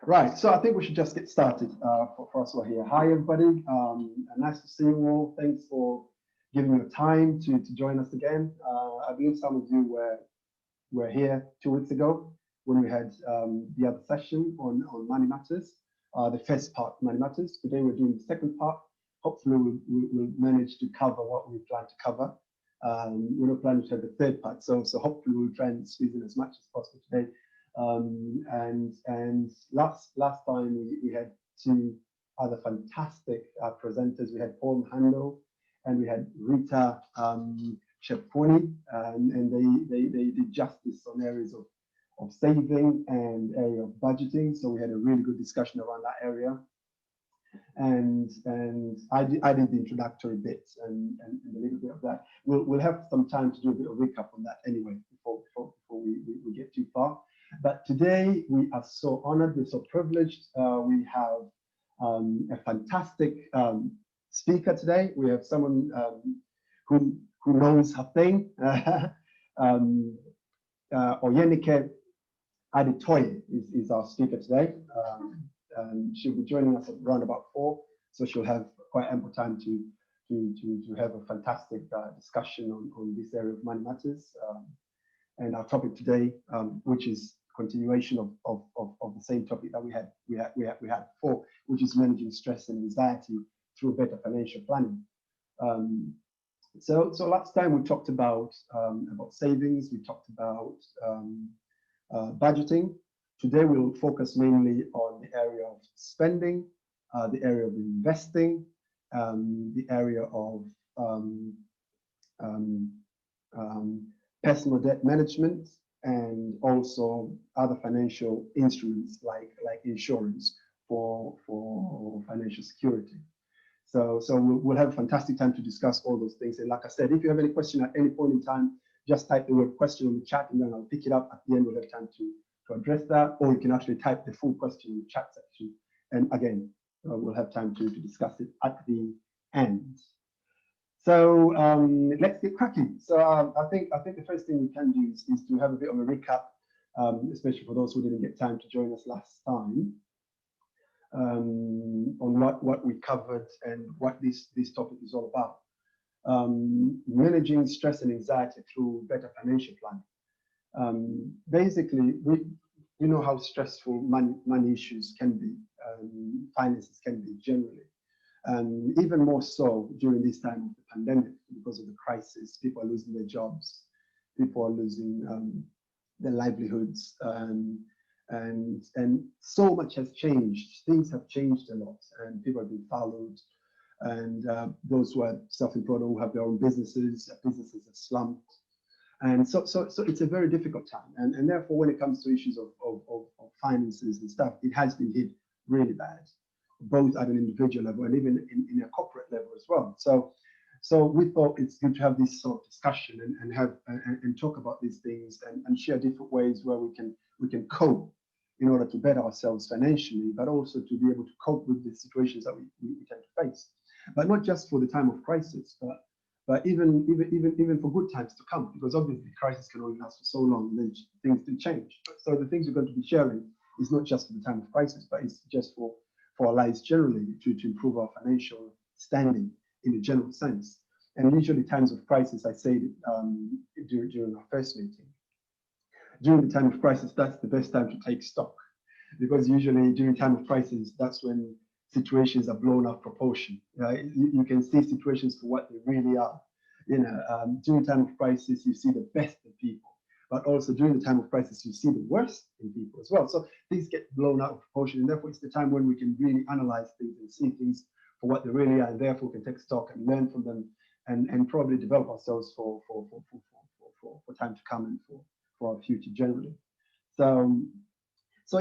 Right, so I think we should just get started for us all here. Hi, everybody. Nice to see you all. Thanks for giving your time to join us again. I believe some of you were here 2 weeks ago when we had the other session on Money Matters, the first part, Money Matters. Today we're doing the second part. Hopefully we'll manage to cover what we plan to cover. We're not planning to have the third part, so hopefully we'll try and squeeze in as much as possible today. And last time we had two other fantastic presenters. We had Paul Handel and we had Rita Sheponi, and they did justice on areas of saving and area of budgeting. So we had a really good discussion around that area. And I did the introductory bits and a little bit of that. We'll have some time to do a bit of recap on that anyway before we get too far. But today we are so honored, we're so privileged. We have a fantastic speaker today. We have someone who knows her thing. Oyenike Adetoye is our speaker today. She'll be joining us at around about 4, so she'll have quite ample time to have a fantastic discussion on this area of money matters. And our topic today, which is continuation of the same topic that we had before, which is managing stress and anxiety through better financial planning. So last time we talked about savings, we talked about budgeting. Today we'll focus mainly on the area of spending, the area of investing, the area of personal debt management, and also other financial instruments like insurance for financial security. So we'll have a fantastic time to discuss all those things. And like I said, if you have any question at any point in time, just type the word question on the chat and then I'll pick it up at the end. We'll have time to address that, or you can actually type the full question in the chat section. And again, we'll have time to discuss it at the end. So let's get cracking. So I think the first thing we can do is to have a bit of a recap, especially for those who didn't get time to join us last time, on what we covered and what this topic is all about. Managing stress and anxiety through better financial planning. Basically, we know how stressful money issues can be, finances can be generally. Even more so during this time of the pandemic because of the crisis. People are losing their jobs, people are losing their livelihoods, and so much has changed. Things have changed a lot, and people have been furloughed, and those who are self-employed or who have their own businesses have slumped. And so it's a very difficult time, and therefore when it comes to issues of finances and stuff, it has been hit really bad, both at an individual level and even in a corporate level as well. So we thought it's good to have this sort of discussion and talk about these things and share different ways where we can cope in order to better ourselves financially, but also to be able to cope with the situations that we tend to face. But not just for the time of crisis, but even for good times to come, because obviously crisis can only last for so long and then things do change. So the things we're going to be sharing is not just for the time of crisis, but it's just for our lives generally, to improve our financial standing in a general sense. And usually times of crisis, I said during our first meeting, during the time of crisis, that's the best time to take stock, because usually during time of crisis, that's when situations are blown out of proportion. You can see situations for what they really are. During time of crisis, you see the best in people, but also during the time of crisis, you see the worst in people as well. So things get blown out of proportion, and therefore it's the time when we can really analyze things and see things for what they really are, and therefore can take stock and learn from them, and probably develop ourselves for time to come and for our future generally. So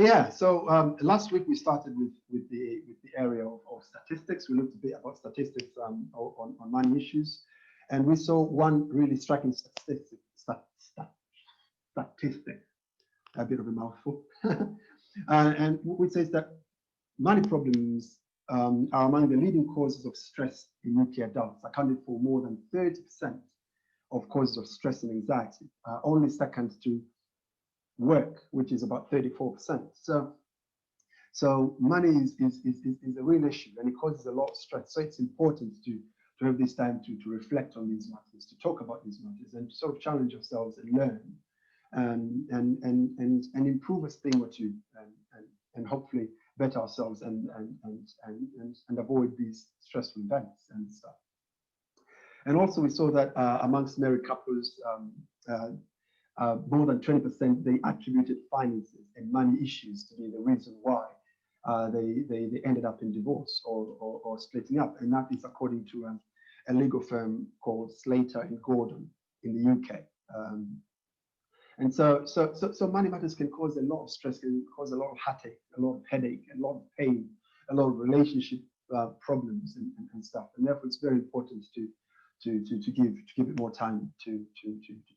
last week we started with the area of statistics. We looked a bit about statistics on money issues, and we saw one really striking statistic, a bit of a mouthful, and which says that money problems are among the leading causes of stress in UK adults, accounting for more than 30% of causes of stress and anxiety, only second to work, which is about 34%. So money is a real issue, and it causes a lot of stress. So it's important to have this time to reflect on these matters, to talk about these matters, and to sort of challenge ourselves and learn, and improve a thing or two, and hopefully better ourselves and avoid these stressful events and stuff. And also we saw that amongst married couples, more than 20% they attributed finances and money issues to be the reason why they ended up in divorce or splitting up, and that is according to a legal firm called Slater and Gordon in the UK. And so money matters can cause a lot of stress, can cause a lot of headache, a lot of pain, a lot of relationship problems and stuff. And therefore, it's very important to give it more time to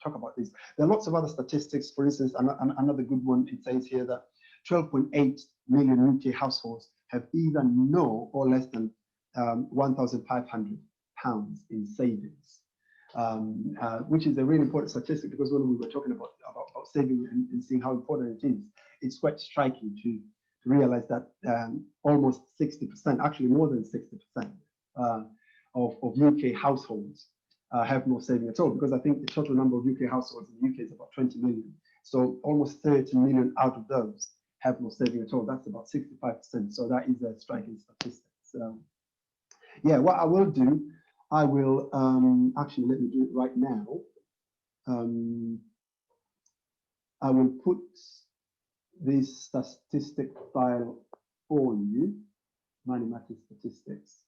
talk about this. There are lots of other statistics. For instance, another good one, it says here that 12.8 million UK households have either no or less than £1,500 in savings, which is a really important statistic, because when we were talking about saving and seeing how important it is, it's quite striking to realize that almost 60%, actually more than 60%, of UK households have no saving at all, because I think the total number of UK households in the UK is about 20 million. So almost 30 million out of those have no saving at all. That's about 65%. So that is a striking statistic. So yeah, what I will do, I will actually, let me do it right now. I will put this statistic file for you, Money Matters Statistics.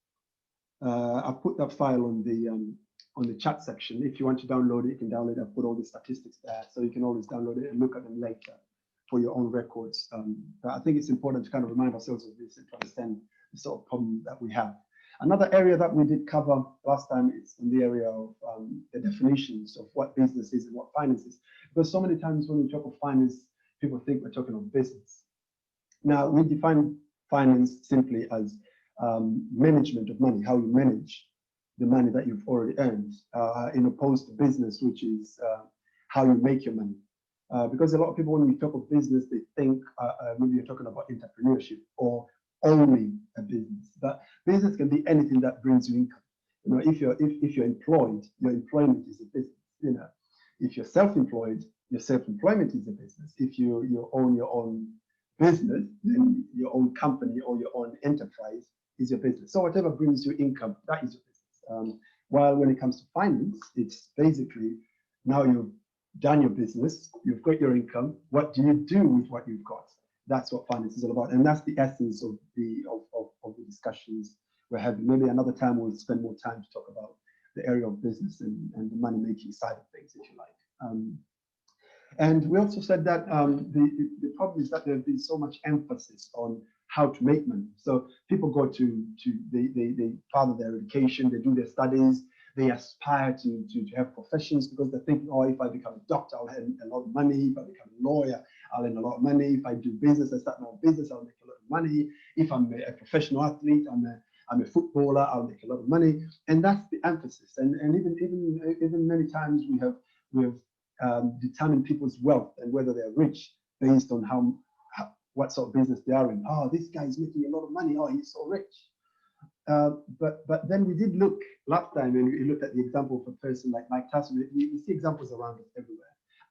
I'll put that file on the chat section. If you want to download it, you can download it. I've put all the statistics there, so you can always download it and look at them later for your own records. But I think it's important to kind of remind ourselves of this and to understand the sort of problem that we have. Another area that we did cover last time is in the area of the definitions of what business is and what finance is. Because so many times when we talk of finance, people think we're talking of business. Now, we define finance simply as management of money, how you manage the money that you've already earned, in opposed to business, which is how you make your money. Because a lot of people, when we talk of business, they think maybe you're talking about entrepreneurship or owning a business. But business can be anything that brings you income. You know, if you're employed, your employment is a business. You know, if you're self-employed, your self-employment is a business. If you own your own business, then your own company or your own enterprise is your business. So whatever brings you income, that is your business. While when it comes to finance, it's basically, now you've done your business, you've got your income, what do you do with what you've got? That's what finance is all about, and that's the essence of the discussions we're having. Maybe another time we'll spend more time to talk about the area of business and the money-making side of things, if you like. And we also said that the problem is that there's been so much emphasis on how to make money. So people go they further their education, they do their studies, they aspire to have professions, because they think, oh, if I become a doctor, I'll earn a lot of money. If I become a lawyer, I'll earn a lot of money. If I do business, I start my own business, I'll make a lot of money. If I'm a professional athlete, I'm a footballer, I'll make a lot of money. And that's the emphasis. And even many times we have determined people's wealth and whether they're rich based on what sort of business they are in. Oh, this guy is making a lot of money. Oh, he's so rich. But then we did look last time, and we looked at the example of a person like Mike Tyson. We see examples around us everywhere.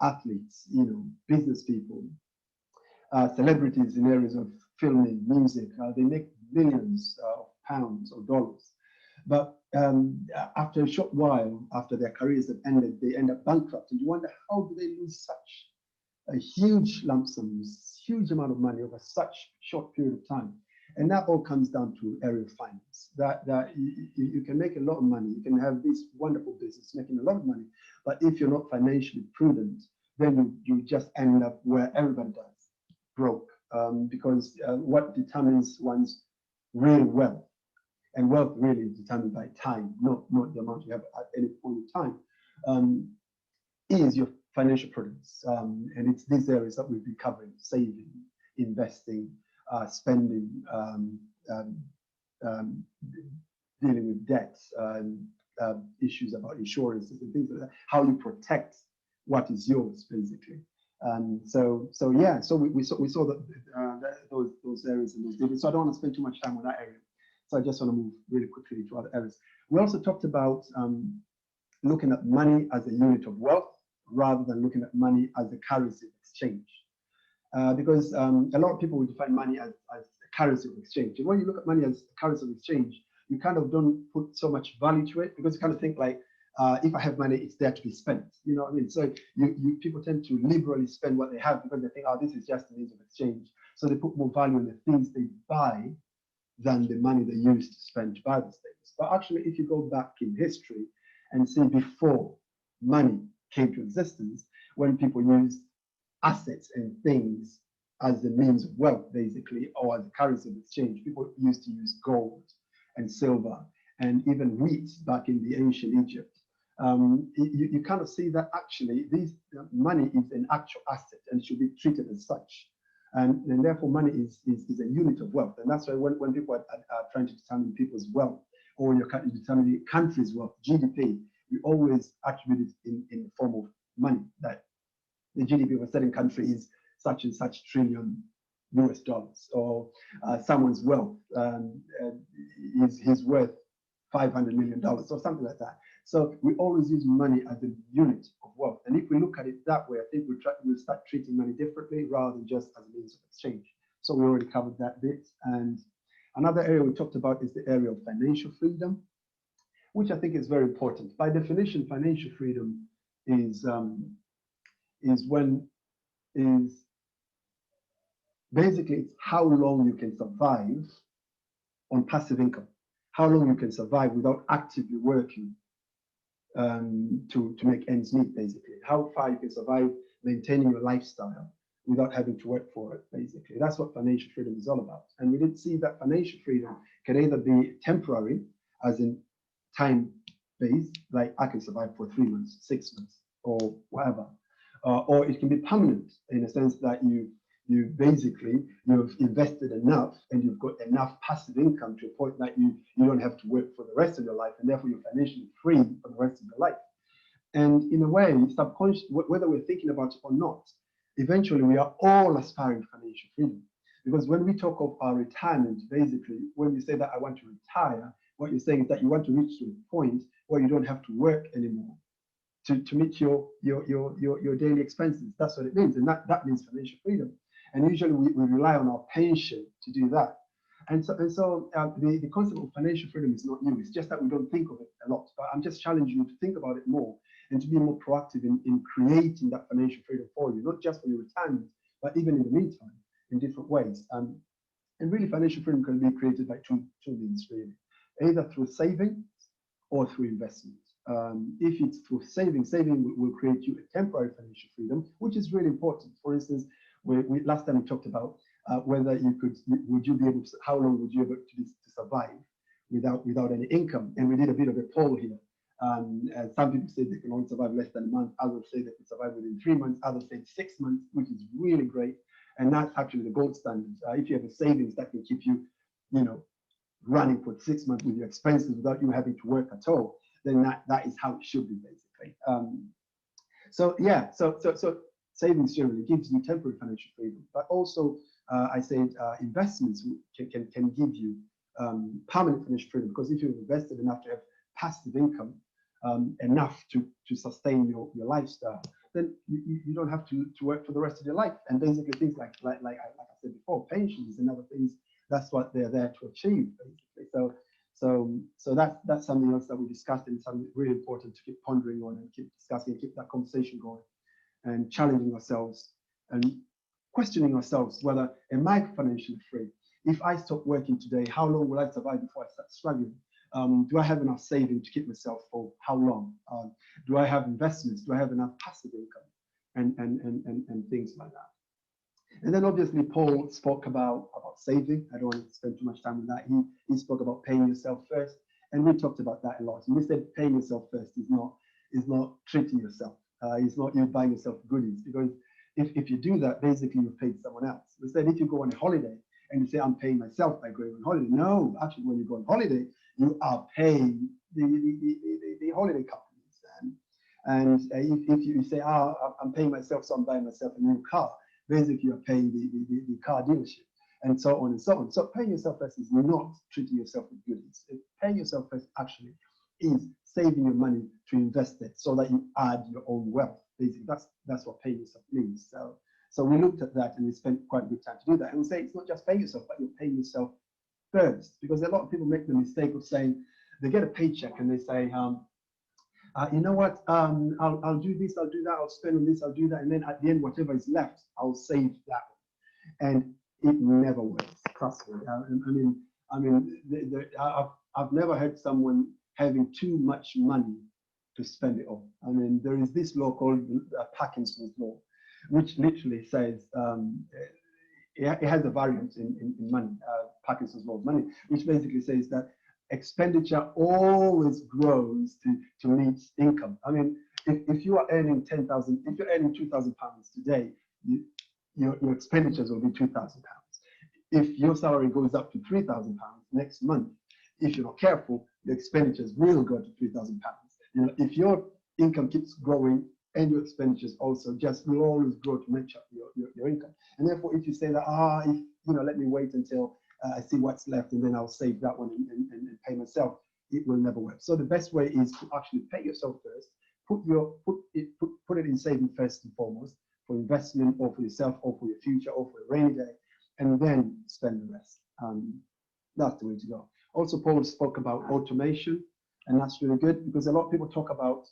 Athletes, you know, business people, celebrities in areas of filming, music. They make millions of pounds or dollars. But after a short while, after their careers have ended, they end up bankrupt. And you wonder, how do they lose such a huge lump sums, huge amount of money over such short period of time? And that all comes down to area of finance. That you can make a lot of money, you can have this wonderful business making a lot of money, but if you're not financially prudent, then you just end up where everybody does, broke. Because what determines one's real wealth, and wealth really is determined by time, not the amount you have at any point in time, is your financial prudence. And it's these areas that we've been covering: saving, investing, spending, dealing with debts, issues about insurances and things like that, how you protect what is yours, basically. So we saw that those those areas and those dividends. So I don't want to spend too much time on that area. So I just want to move really quickly to other areas. We also talked about looking at money as a unit of wealth rather than looking at money as a currency of exchange. Because a lot of people will define money as a currency of exchange. And when you look at money as a currency of exchange, you kind of don't put so much value to it, because you kind of think like, if I have money, it's there to be spent. You know what I mean? So people tend to liberally spend what they have because they think, oh, this is just a means of exchange. So they put more value in the things they buy than the money they use to spend to buy those things. But actually, if you go back in history and see before money came to existence, when people used assets and things as the means of wealth, basically, or as a currency of exchange, people used to use gold and silver and even wheat back in the ancient Egypt. You kind of see that actually this money is an actual asset and should be treated as such. And therefore money is a unit of wealth. And that's why when people are trying to determine people's wealth, or you're determining a country's wealth, GDP, we always attribute it in the form of money, that the GDP of a certain country is such and such trillion US dollars, or someone's wealth is worth $500 million or something like that. So we always use money as a unit of wealth. And if we look at it that way, I think we'll start treating money differently rather than just as a means of exchange. So we already covered that bit. And another area we talked about is the area of financial freedom, which I think is very important. By definition, financial freedom is basically it's how long you can survive on passive income, how long you can survive without actively working to make ends meet, basically. How far you can survive maintaining your lifestyle without having to work for it, basically. That's what financial freedom is all about. And we did see that financial freedom can either be temporary, as in time-based, like I can survive for 3 months, 6 months, or whatever. Or it can be permanent in a sense that you've invested enough and you've got enough passive income to a point that you don't have to work for the rest of your life, and therefore you're financially free for the rest of your life. And in a way, subconscious, whether we're thinking about it or not, eventually we are all aspiring to financial freedom. Because when we talk of our retirement, basically, when you say that I want to retire, what you're saying is that you want to reach to a point where you don't have to work anymore to meet your daily expenses. That's what it means, and that means financial freedom. And usually we rely on our pension to do that. And so the concept of financial freedom is not new. It's just that we don't think of it a lot. But I'm just challenging you to think about it more and to be more proactive in creating that financial freedom for you, not just for your retirement, but even in the meantime, in different ways. And really, financial freedom can be created by two means, really, either through saving or through investment. If it's through saving will create you a temporary financial freedom, which is really important. For instance, last time we talked about whether would you be able to, how long would you be able to survive without any income? And we did a bit of a poll here. Some people say they can only survive less than a month. Others say they can survive within 3 months. Others say 6 months, which is really great. And that's actually the gold standard. If you have a savings that can keep you, running for 6 months with your expenses without you having to work at all, then that is how it should be, basically. So savings generally gives you temporary financial freedom, but also I said investments can give you permanent financial freedom, because if you've invested enough to have passive income, enough to sustain your lifestyle, then you don't have to work for the rest of your life. And basically things like I said before, pensions and other things, that's what they're there to achieve, basically. So that's something else that we discussed, and something really important to keep pondering on and keep discussing and keep that conversation going, and challenging ourselves and questioning ourselves whether, am I financially free? If I stop working today, how long will I survive before I start struggling? Do I have enough saving to keep myself for how long? Do I have investments? Do I have enough passive income? And things like that. And then obviously Paul spoke about saving. I don't want to spend too much time on that. He spoke about paying yourself first, and we talked about that a lot. And we said paying yourself first is not treating yourself. It's not you buying yourself goodies, because if you do that, basically you've paid someone else. We said if you go on a holiday and you say I'm paying myself by going on holiday, no, actually when you go on holiday, you are paying the holiday companies. And if you say, I'm paying myself, so I'm buying myself a new car, basically you're paying the car dealership. and so on and so on. So paying yourself first is not treating yourself with goodies. Paying yourself first actually is saving your money to invest it so that you add your own wealth. Basically, that's what paying yourself means. So we looked at that and we spent quite a good time to do that. And we say it's not just paying yourself, but you're paying yourself first, because a lot of people make the mistake of saying they get a paycheck and they say, you know what, I'll do this, I'll do that, I'll spend on this, I'll do that, and then at the end, whatever is left, I'll save that one. And it never works. Trust me. I've never heard someone having too much money to spend it on. I mean, there is this law called Parkinson's law, which literally says it has a variant in money, Parkinson's law of money, which basically says that expenditure always grows to meet income. I mean, if you are earning 10,000, if you're earning £2,000 today, your expenditures will be £2,000. If your salary goes up to £3,000 next month, if you're not careful, the expenditures will go to £3,000. You know, if your income keeps growing and your expenditures also just will always grow to match up your income. And therefore, if you say that, let me wait until I see what's left and then I'll save that one and pay myself, it will never work. So the best way is to actually pay yourself first, put it in saving first and foremost, for investment or for yourself or for your future or for a rainy day, and then spend the rest. That's the way to go. Also, Paul spoke about automation, and that's really good because a lot of people talk about,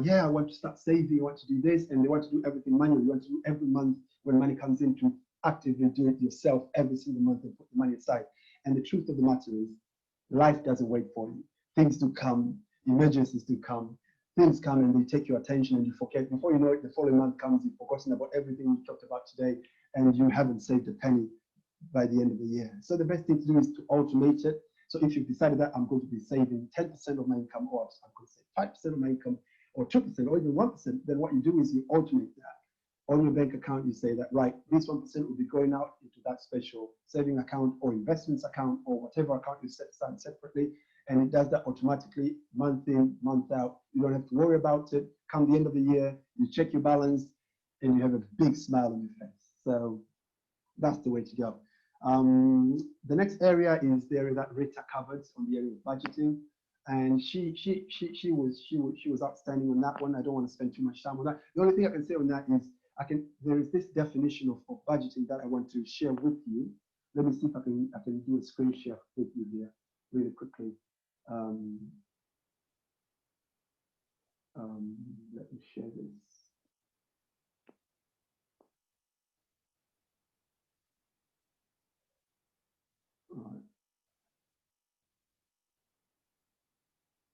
yeah, I want to start saving, I want to do this, and they want to do everything manually. You want to do every month when money comes in to actively do it yourself every single month and put the money aside. And the truth of the matter is, life doesn't wait for you. Things do come, emergencies do come, things come and they take your attention and you forget. Before you know it, the following month comes, you've forgotten about everything we talked about today, and you haven't saved a penny by the end of the year. So the best thing to do is to automate it. So if you've decided that I'm going to be saving 10% of my income, or I'm going to save 5% of my income, or 2%, or even 1%, then what you do is you automate that. On your bank account, you say that, right, this 1% will be going out into that special saving account or investments account or whatever account you set aside separately. And it does that automatically, month in, month out. You don't have to worry about it. Come the end of the year, you check your balance and you have a big smile on your face. So that's the way to go. The next area is the area that Rita covered on the area of budgeting. And she was outstanding on that one. I don't want to spend too much time on that. The only thing I can say on that is there is this definition of budgeting that I want to share with you. Let me see if I can do a screen share with you here really quickly. Let me share this.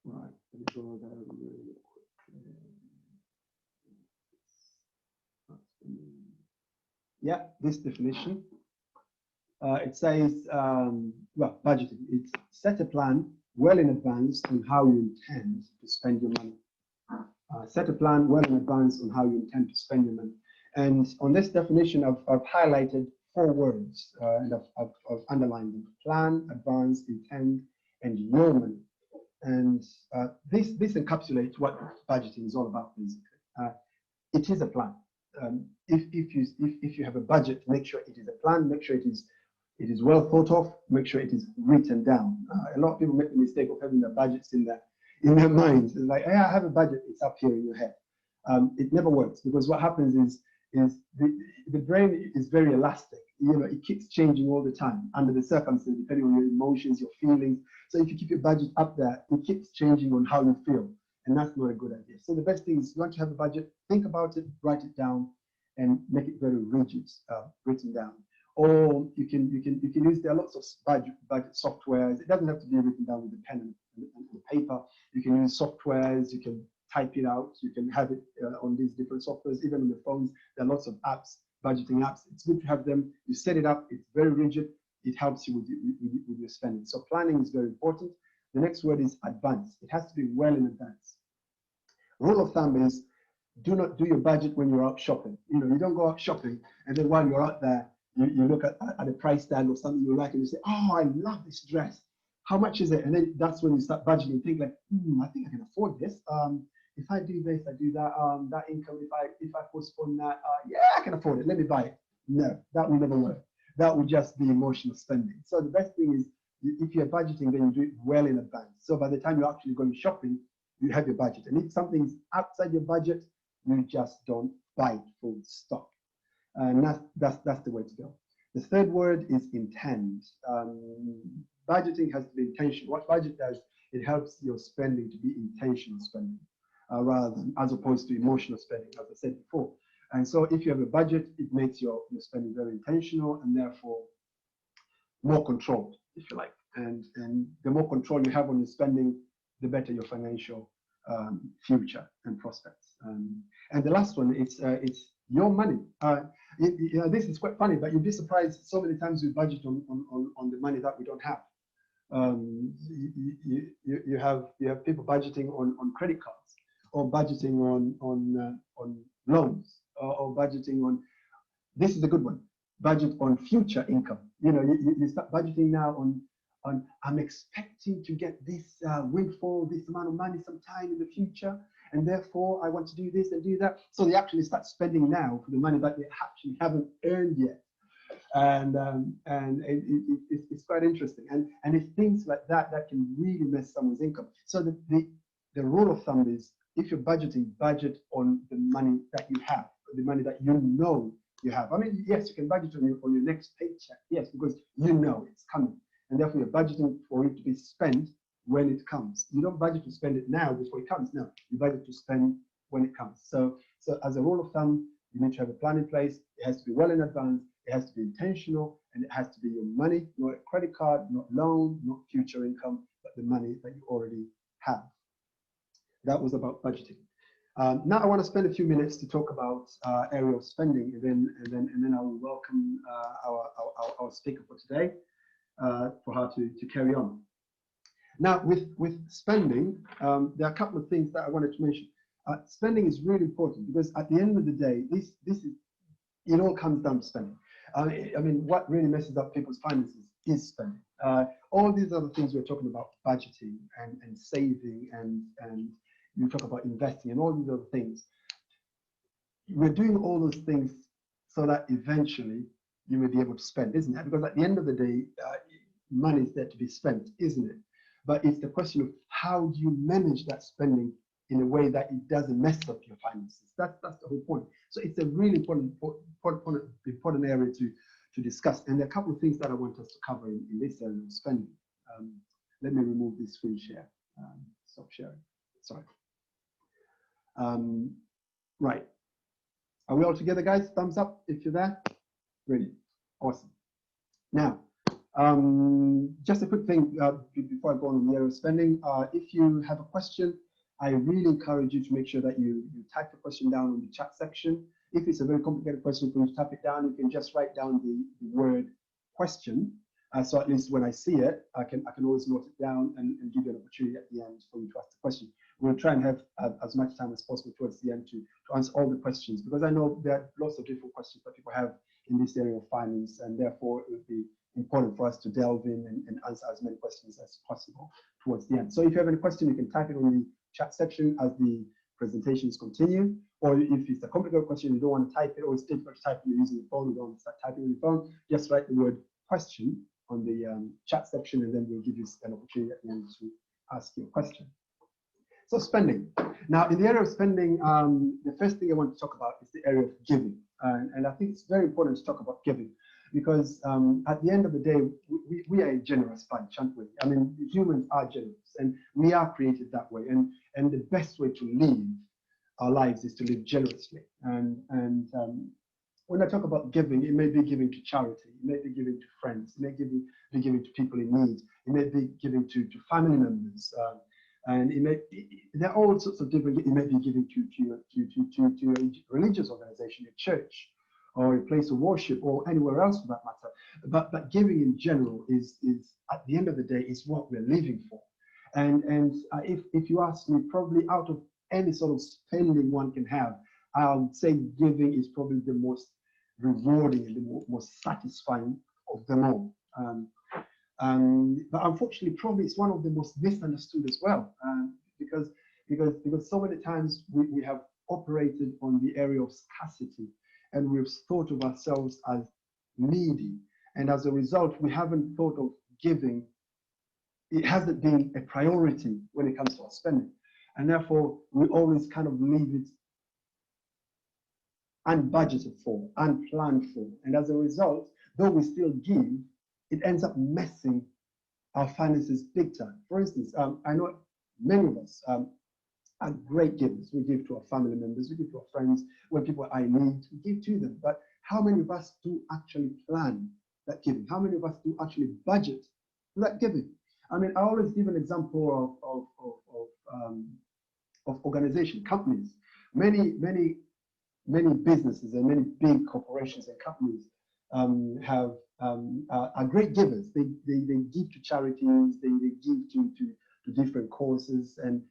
Right, let me go there really quickly. Yeah, this definition. It says, well, budgeting. It's set a plan well in advance on how you intend to spend your money. Set a plan well in advance on how you intend to spend your money. And on this definition, I've highlighted 4 words and I've underlined them: plan, advance, intend, and your money. And this encapsulates what budgeting is all about, basically. It is a plan. If you have a budget, make sure it is a plan. Make sure it is well thought of. Make sure it is written down. A lot of people make the mistake of having their budgets in their minds. It's like, hey, I have a budget. It's up here in your head. It never works, because what happens is the brain is very elastic. You know, it keeps changing all the time under the circumstances, depending on your emotions, your feelings. So if you keep your budget up there, it keeps changing on how you feel, and that's not a good idea. So the best thing is, you want to have a budget, think about it, write it down, and make it very rigid, written down. Or you can use, there are lots of budget softwares. It doesn't have to be written down with a pen and paper. You can use softwares. You can type it out. You can have it on these different softwares, even on the phones. There are lots of apps, budgeting apps. It's good to have them. You set it up. It's very rigid. It helps you with your spending. So planning is very important. The next word is advance. It has to be well in advance. Rule of thumb is, do not do your budget when you're out shopping. You know, you don't go out shopping and then while you're out there, you look at a price tag or something you like and you say, oh, I love this dress. How much is it? And then that's when you start budgeting and think like, I think I can afford this. If I do this, I do that, that income, if I postpone that, yeah, I can afford it. Let me buy it. No, that will never work. that would just be emotional spending. So the best thing is, if you're budgeting, then you do it well in advance. So by the time you're actually going shopping, you have your budget. And if something's outside your budget, you just don't buy it full stop. And that's the way to go. The third word is intend. Budgeting has to be intentional. What budget does, it helps your spending to be intentional spending, rather than, as opposed to emotional spending, as I said before. And so if you have a budget, it makes your spending very intentional and therefore more controlled, if you like. And the more control you have on your spending, the better your financial future and prospects. And the last one, it's your money. This is quite funny, but you'll be surprised so many times we budget on the money that we don't have. You have people budgeting on credit cards, or budgeting on loans, or budgeting on, this is a good one, budget on future income. You start budgeting now on I'm expecting to get this windfall, this amount of money sometime in the future, and therefore I want to do this and do that. So they actually start spending now for the money that they actually haven't earned yet. And it's quite interesting. And it's things like that that can really mess someone's income. So the rule of thumb is, if you're budgeting, budget on the money that you have, the money that you know you have. I mean, yes, you can budget on your next paycheck, yes, because you know it's coming. And therefore you're budgeting for it to be spent when it comes. You don't budget to spend it now before it comes. No, you budget to spend when it comes. So as a rule of thumb, you need to have a plan in place. It has to be well in advance. It has to be intentional, and it has to be your money, not a credit card, not loan, not future income, but the money that you already have. That was about budgeting. Now I want to spend a few minutes to talk about area of spending, and then I will welcome our speaker for today, for her to carry on. Now with spending, there are a couple of things that I wanted to mention. Spending is really important, because at the end of the day, it all comes down to spending. I mean, what really messes up people's finances is spending. All these other things we're talking about, budgeting and saving, and you talk about investing and all these other things. We're doing all those things so that eventually you will be able to spend, isn't it? Because at the end of the day, money is there to be spent, isn't it? But it's the question of, how do you manage that spending in a way that it doesn't mess up your finances? That's the whole point. So it's a really important area to discuss. And there are a couple of things that I want us to cover in this area of spending. Let me remove this screen share. Stop sharing. Sorry. Right. Are we all together, guys? Thumbs up if you're there. Brilliant. Awesome. Now, just a quick thing before I go on the area of spending. If you have a question, I really encourage you to make sure that you type the question down in the chat section. If it's a very complicated question, please type it down. You can just write down the word question. So at least when I see it, I can always note it down and give you an opportunity at the end for you to ask the question. We'll try and have as much time as possible towards the end to answer all the questions, because I know there are lots of different questions that people have in this area of finance, and therefore it would be important for us to delve in and answer as many questions as possible towards the end. So if you have any question, you can type it on the chat section as the presentations continue, or if it's a complicated question, you don't want to type it, or it's difficult to type when you're using your phone, you don't want to start typing on your phone, just write the word question on the chat section, and then we'll give you an opportunity at the end to ask your question. So spending. Now, in the area of spending, the first thing I want to talk about is the area of giving. And I think it's very important to talk about giving, because at the end of the day, we are a generous bunch, aren't we? I mean, humans are generous, and we are created that way. And the best way to live our lives is to live generously. And when I talk about giving, it may be giving to charity, it may be giving to friends, it may be giving to people in need, it may be giving to family members. And there are all sorts of different. It may be giving to a religious organization, a church, or a place of worship, or anywhere else for that matter. But giving in general is at the end of the day is what we're living for. And if you ask me, probably out of any sort of spending one can have, I would say giving is probably the most rewarding and the most satisfying of them all. But unfortunately, probably it's one of the most misunderstood as well, because so many times we have operated on the area of scarcity, and we've thought of ourselves as needy, And as a result, we haven't thought of giving. It hasn't been a priority when it comes to our spending. And therefore, we always kind of leave it unbudgeted for, unplanned for. And as a result, though we still give, it ends up messing our finances big time. For instance, I know many of us are great givers. We give to our family members, we give to our friends. When people are in need, we give to them. But how many of us do actually plan that giving? How many of us do actually budget that giving? I mean, I always give an example of organization, companies. Many businesses and many big corporations and companies are great givers. They give to charities, they give to different causes and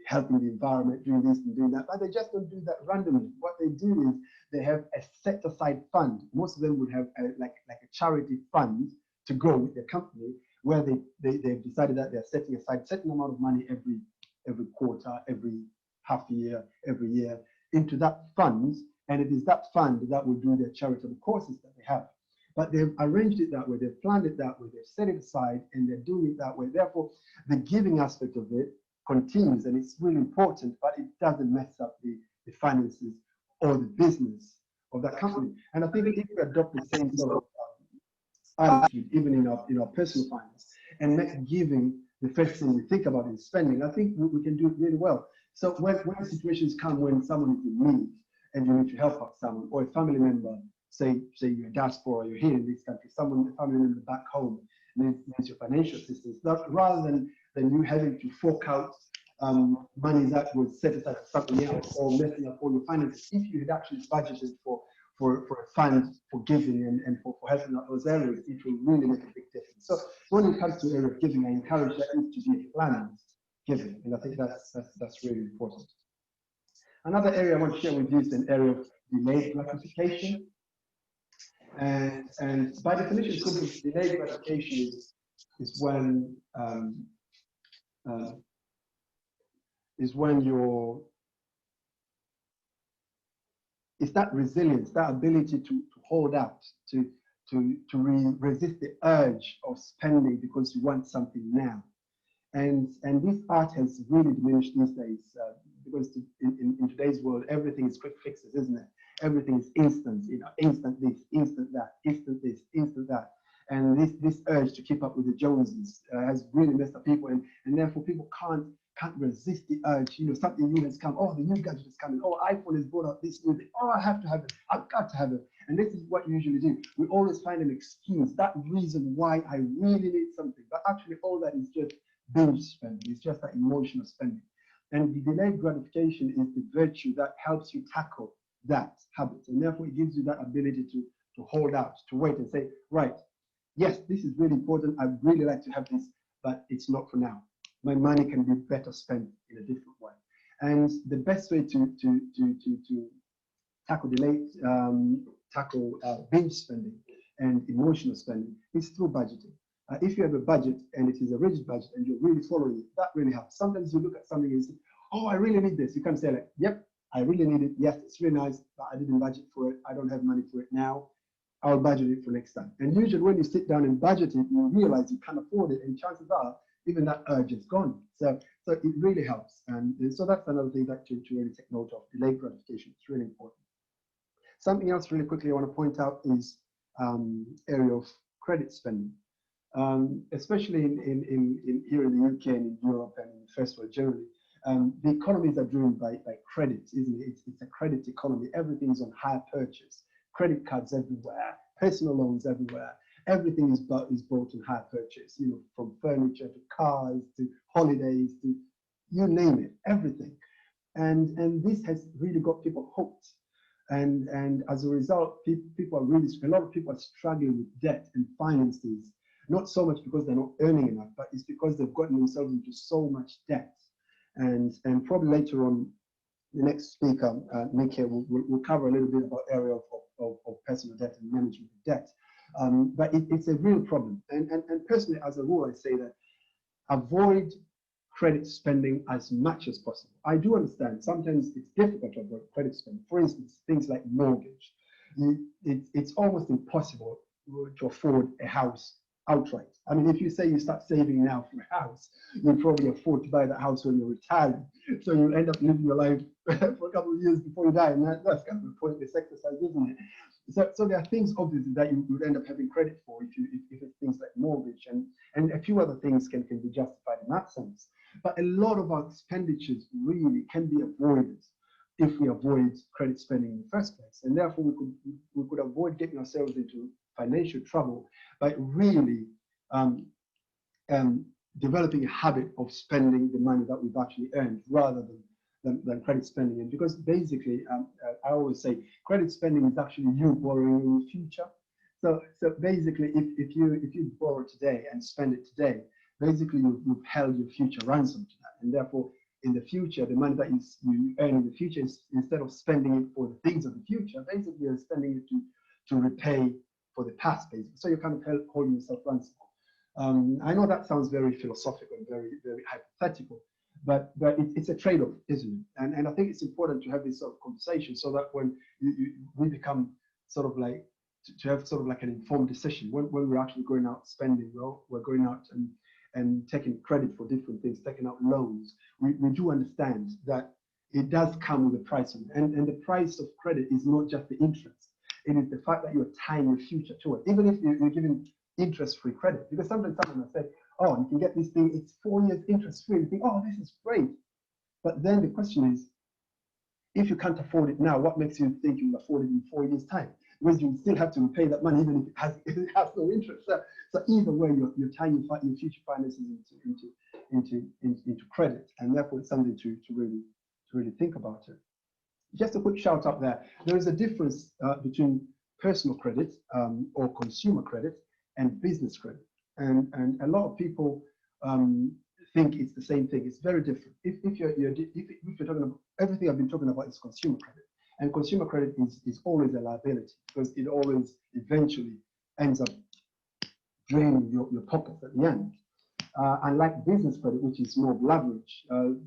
helping the environment, doing this and doing that, but they just don't do that randomly. What they do is they have a set aside fund. Most of them would have like a charity fund to go with their company, where they've decided that they're setting aside a certain amount of money every quarter, every half year, every year into that fund, and it is that fund that will do their charitable causes that they have. But they've arranged it that way, they've planned it that way, they've set it aside, and they're doing it that way. Therefore, the giving aspect of it continues, and it's really important, but it doesn't mess up the finances or the business of that company. And I think if we adopt the same sort of attitude, even in our personal finance, and make giving the first thing we think about in spending, I think we can do it really well. So when situations come when someone is in need and you need to help out someone, or a family member, say you're a diaspora, you're here in this country, a family member back home needs your financial assistance, rather than you having to fork out money that was set aside for something else or messing up all your finances, if you had actually budgeted for a fund for giving and for helping out those areas, it will really make a big difference. So when it comes to the area of giving, I encourage that to be planned giving, and I think that's really important. Another area I want to share with you is an area of delayed gratification. And by definition, delayed gratification is when it's that resilience, that ability to hold out, to resist the urge of spending because you want something now. And this art has really diminished these days because in today's world, everything is quick fixes, isn't it? Everything is instant, instant this, instant that, instant this, instant that. And this urge to keep up with the Joneses has really messed up people, and therefore people can't resist the urge. Something new has come. Oh, the new gadget is coming. Oh, iPhone has brought out this new thing. Oh, I have to have it. I've got to have it. And this is what you usually do. We always find an excuse, that reason why I really need something. But actually, all that is just binge spending. It's just that emotional spending. And the delayed gratification is the virtue that helps you tackle that habit. And therefore, it gives you that ability to hold out, to wait and say, right, yes, this is really important. I'd really like to have this, but it's not for now. My money can be better spent in a different way. And the best way to tackle binge spending and emotional spending is through budgeting. If you have a budget and it is a rigid budget and you're really following it, that really helps. Sometimes you look at something and say, oh, I really need this. You can say like, yep, I really need it. Yes, it's really nice, but I didn't budget for it. I don't have money for it now. I'll budget it for next time. And usually when you sit down and budget it, you realize you can't afford it, and chances are even that urge is gone. So it really helps. And so that's another thing that to really take note of. Delayed gratification is really important. Something else really quickly I want to point out is area of credit spending. Especially in here in the UK and in Europe and in the first world generally, the economies are driven by credit, isn't it? It's a credit economy. Everything is on hire purchase. Credit cards everywhere, personal loans everywhere. Everything is bought on hire purchase. From furniture to cars to holidays to you name it, everything. And this has really got people hooked. And as a result, a lot of people are struggling with debt and finances. Not so much because they're not earning enough, but it's because they've gotten themselves into so much debt. And probably later on, the next speaker, Nick here, will cover a little bit about area of personal debt and management of debt. But it's a real problem. And personally, as a rule, I say that avoid credit spending as much as possible. I do understand sometimes it's difficult to avoid credit spending. For instance, things like mortgage. It's almost impossible to afford a house outright. I mean, if you say you start saving now for a house, you'll probably afford to buy that house when you're retired. So you'll end up living your life for a couple of years before you die, and that's kind of a pointless exercise, isn't it? So there are things obviously that you would end up having credit for if it's things like mortgage, and a few other things can be justified in that sense. But a lot of our expenditures really can be avoided if we avoid credit spending in the first place, and therefore we could avoid getting ourselves into financial trouble by really developing a habit of spending the money that we've actually earned rather than credit spending. And because basically, I always say credit spending is actually you borrowing in the future. So basically, if you borrow today and spend it today, basically you've held your future ransom to that, and therefore in the future, the money that you earn in the future, instead of spending it for the things of the future, basically you're spending it to repay for the past, basically. So you're kind of holding yourself ransom. I know that sounds very philosophical and very, very hypothetical, but it's a trade-off, isn't it? And I think it's important to have this sort of conversation so that when we become sort of like, to have sort of like an informed decision when we're actually going out spending, we're going out and taking credit for different things, taking out loans, we do understand that it does come with a price on it. And the price of credit is not just the interest. It is the fact that you're tying your future to it, even if you're giving interest-free credit. Because sometimes someone will say, oh, you can get this thing, it's 4 years interest-free. You think, oh, this is great. But then the question is, if you can't afford it now, what makes you think you'll afford it in 4 years' time? Because you still have to repay that money even if it has no interest. So either way, you're tying your future finances into credit, and therefore it's something to really think about it. Just a quick shout out there. There is a difference between personal credit or consumer credit and business credit, and a lot of people think it's the same thing. It's very different. If you're talking about everything I've been talking about is consumer credit. And consumer credit is always a liability because it always eventually ends up draining your pockets at the end. Unlike business credit, which is more leverage,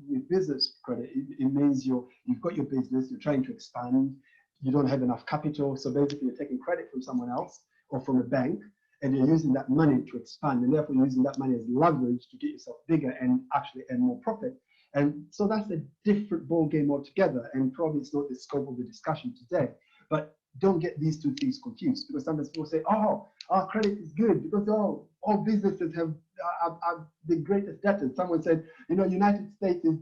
with business credit, it means you've got your business, you're trying to expand, you don't have enough capital, so basically you're taking credit from someone else or from a bank, and you're using that money to expand, and therefore you're using that money as leverage to get yourself bigger and actually earn more profit. And so that's a different ball game altogether, and probably it's not the scope of the discussion today. But don't get these two things confused, because sometimes people say, oh, our credit is good because all businesses are the greatest debtors. Someone said, you know, United States is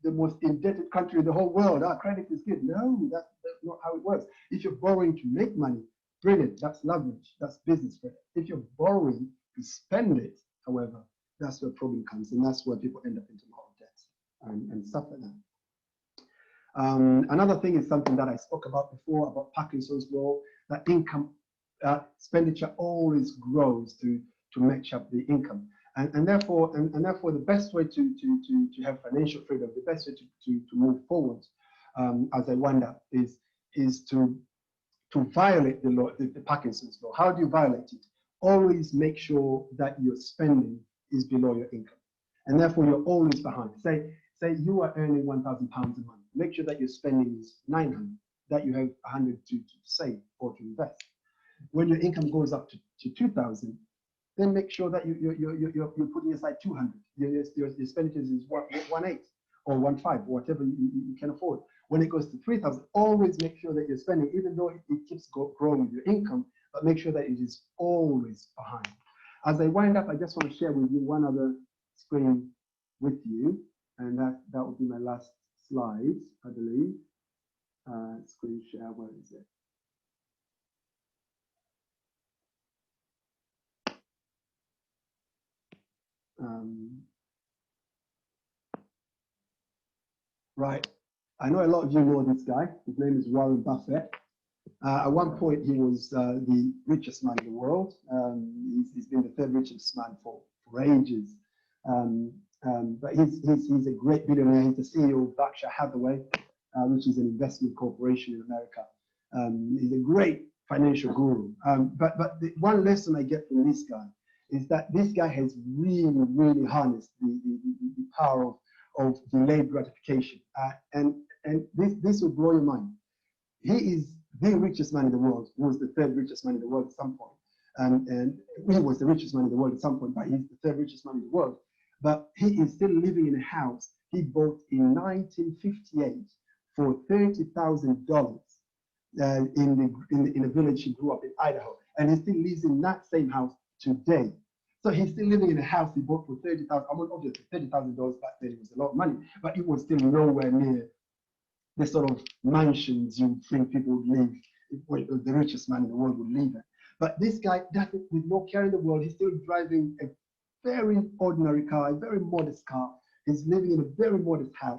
the most indebted country in the whole world. Our credit is good. No, that's not how it works. If you're borrowing to make money, brilliant, that's leverage, that's business credit. If you're borrowing to spend it, however, that's where problem comes, and that's where people end up into a lot of debt and stuff like that. Another thing is something that I spoke about before, about Parkinson's law, that income expenditure always grows to match up the income. And therefore the best way to have financial freedom, the best way to move forward as I wind up is to violate the law, the Parkinson's law. How do you violate it? Always make sure that your spending is below your income, and therefore you're always behind. Say you are earning £1,000 a month. Make sure that your spending is 900, that you have 100 to save or to invest. When your income goes up to 2,000, then make sure that you're putting aside 200. Your expenditures is 1.8 or 1.5, whatever you can afford. When it goes to 3,000, always make sure that you're spending, even though it keeps growing with your income, but make sure that it is always behind. As I wind up, I just want to share with you one other screen with you, and that will be my last slide, I believe. Screen share, where is it? Right, I know a lot of you know this guy. His name is Warren Buffett. At one point, he was the richest man in the world. He's been the third richest man for ages. But he's a great billionaire. He's the CEO of Berkshire Hathaway, which is an investment corporation in America. He's a great financial guru. But the one lesson I get from this guy is that this guy has really harnessed the power of delayed gratification. And this will blow your mind. He is the richest man in the world. He was the third richest man in the world at some point. and he was the richest man in the world at some point, but he's the third richest man in the world. But he is still living in a house he bought in 1958 for $30,000 in a village he grew up in Idaho, and he still lives in that same house today. So he's still living in a house he bought for $30,000. I mean, obviously $30,000 back then was a lot of money, but it was still nowhere near the sort of mansions you think people would live, the richest man in the world would live in. But this guy, with no care in the world, he's still driving a very ordinary car, a very modest car. He's living in a very modest house,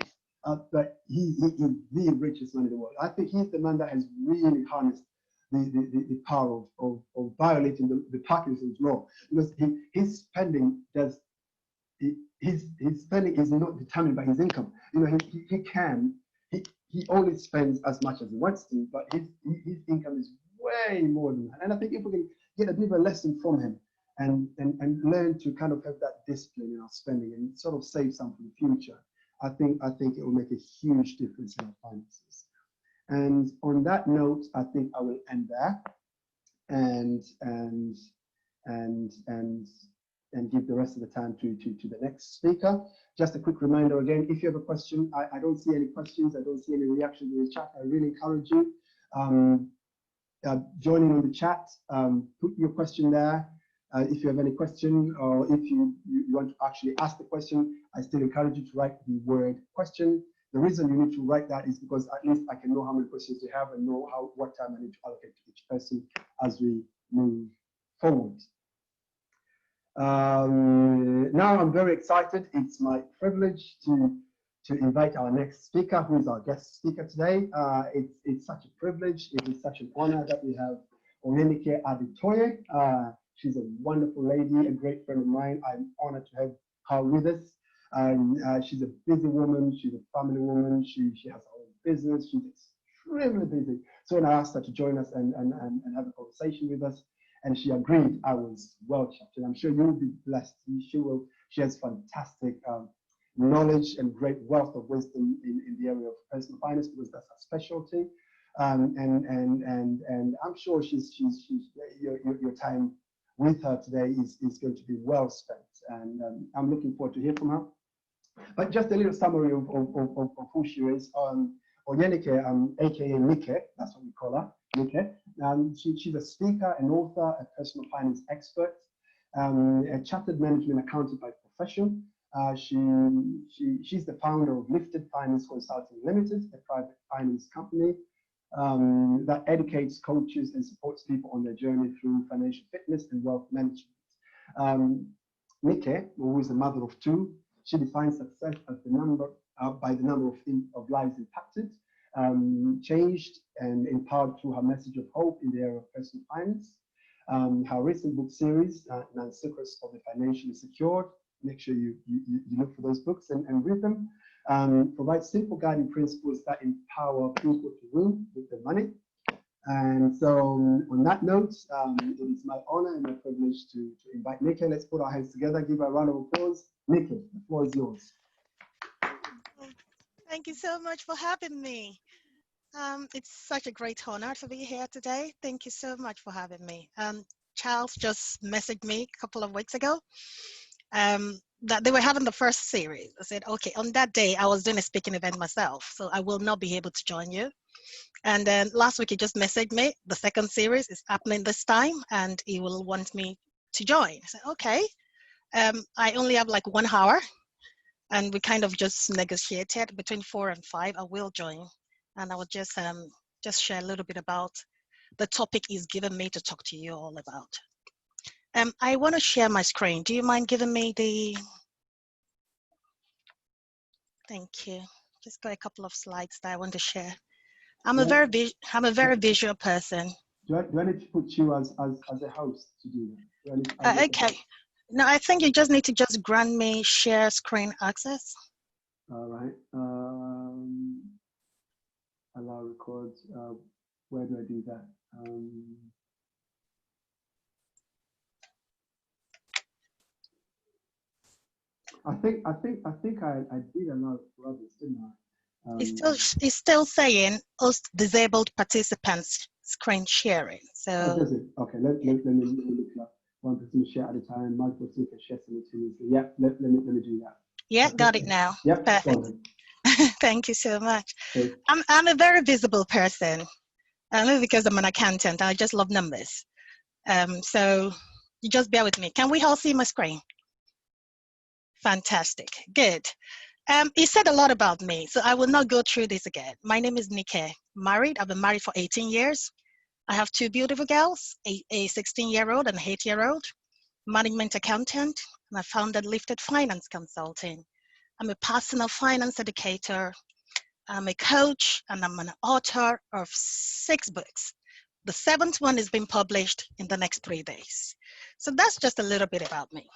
but he is the richest man in the world. I think he's the man that has really harnessed the power of violating the Parkinson's law, because his spending his spending is not determined by his income. You know, he only spends as much as he wants to, but his income is way more than that. And I think if we can get a bit of a lesson from him and learn to kind of have that discipline in our spending and sort of save some for the future, I think it will make a huge difference in our finances. And on that note, I think I will end there and give the rest of the time to the next speaker. Just a quick reminder again, if you have a question, I don't see any questions, I don't see any reactions in the chat. I really encourage you joining on the chat, put your question there. If you have any question, or if you want to actually ask the question, I still encourage you to write the word question. The reason you need to write that is because at least I can know how many questions you have and know what time I need to allocate to each person as we move forward. Now I'm very excited. It's my privilege to invite our next speaker, who is our guest speaker today. It's such a privilege. It is such an honor that we have Onyenike Aditoye. She's a wonderful lady, a great friend of mine. I'm honored to have her with us. She's a busy woman. She's a family woman. She has her own business. She's extremely busy. So when I asked her to join us and have a conversation with us, and she agreed, I was well chuffed. And I'm sure you'll be blessed. She has fantastic knowledge and great wealth of wisdom in the area of personal finance, because that's her specialty. And I'm sure your time with her today is going to be well spent. And I'm looking forward to hear from her. But just a little summary of who she is. Onyenike, aka Nike, that's what we call her, Nike. She's a speaker, an author, a personal finance expert, a chartered management accountant by profession. She's the founder of Lifted Finance Consulting Limited, a private finance company that educates, coaches, and supports people on their journey through financial fitness and wealth management. Nike, who is a mother of two, she defines success as the number by the number of lives impacted, changed, and empowered through her message of hope in the area of personal finance. Her recent book series, Nine Secrets of the Financially Secured, make sure you look for those books and read them, provides simple guiding principles that empower people to win with their money. And so on that note, it is my honor and my privilege to invite Nike. Let's put our hands together, give her a round of applause. Nike, the floor is yours. Thank you so much for having me. It's such a great honor to be here today. Thank you so much for having me. Charles just messaged me a couple of weeks ago that they were having the first series. I said, okay, on that day, I was doing a speaking event myself, so I will not be able to join you. And then last week, he just messaged me, the second series is happening this time, and he will want me to join. I said, okay. I only have like 1 hour, and we kind of just negotiated between 4 and 5. I will join, and I will just share a little bit about the topic he's given me to talk to you all about. I want to share my screen. Do you mind giving me the? Thank you. Just got a couple of slides that I want to share. I'm a very visual person. Do I need to put you as a host to do that? Okay. No, I think you just need to just grant me share screen access. All right. Allow record. Where do I do that? I think I did allow for others, didn't I? It's still saying host disabled participants screen sharing. Oh, So does it? Okay, let me look it up. One person share at a time, multiple people can share simultaneously. Yeah, let me do that. yeah, Okay. got it now. Yep, go Perfect. ahead. Thank you so much. Okay. I'm a very visible person. Maybe because I'm an accountant. I just love numbers. So you just bear with me. Can we all see my screen? Fantastic. Good. It said a lot about me, so I will not go through this again. My name is Nike. Married. I've been married for 18 years. I have two beautiful girls, a 16-year-old and an 8-year-old. Management accountant, and I founded Lifted Finance Consulting. I'm a personal finance educator. I'm a coach, and I'm an author of 6 books. The 7th one is being published in the next 3 days. So that's just a little bit about me.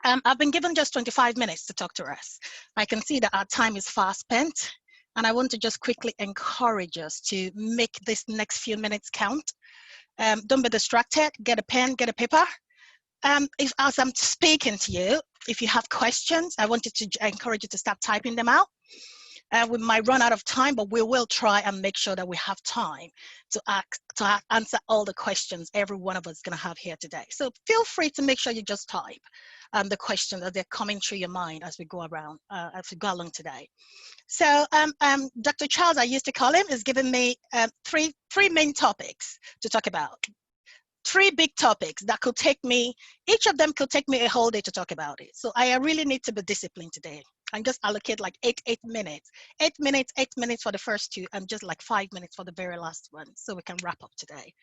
I've been given just 25 minutes to talk to us. I can see that our time is fast spent, and I want to just quickly encourage us to make this next few minutes count. Don't be distracted. Get a pen, get a paper. If as I'm speaking to you, if you have questions, I encourage you to start typing them out. We might run out of time, but we will try and make sure that we have time to answer all the questions every one of us is going to have here today. So feel free to make sure you just type the questions that they're coming through your mind as we go around, as we go along today. So Dr. Charles, I used to call him, is giving me three main topics to talk about. 3 big topics that could take me, each of them could take me a whole day to talk about it. So I really need to be disciplined today and just allocate like 8 minutes. 8 minutes for the first 2 and just like 5 minutes for the very last one so we can wrap up today.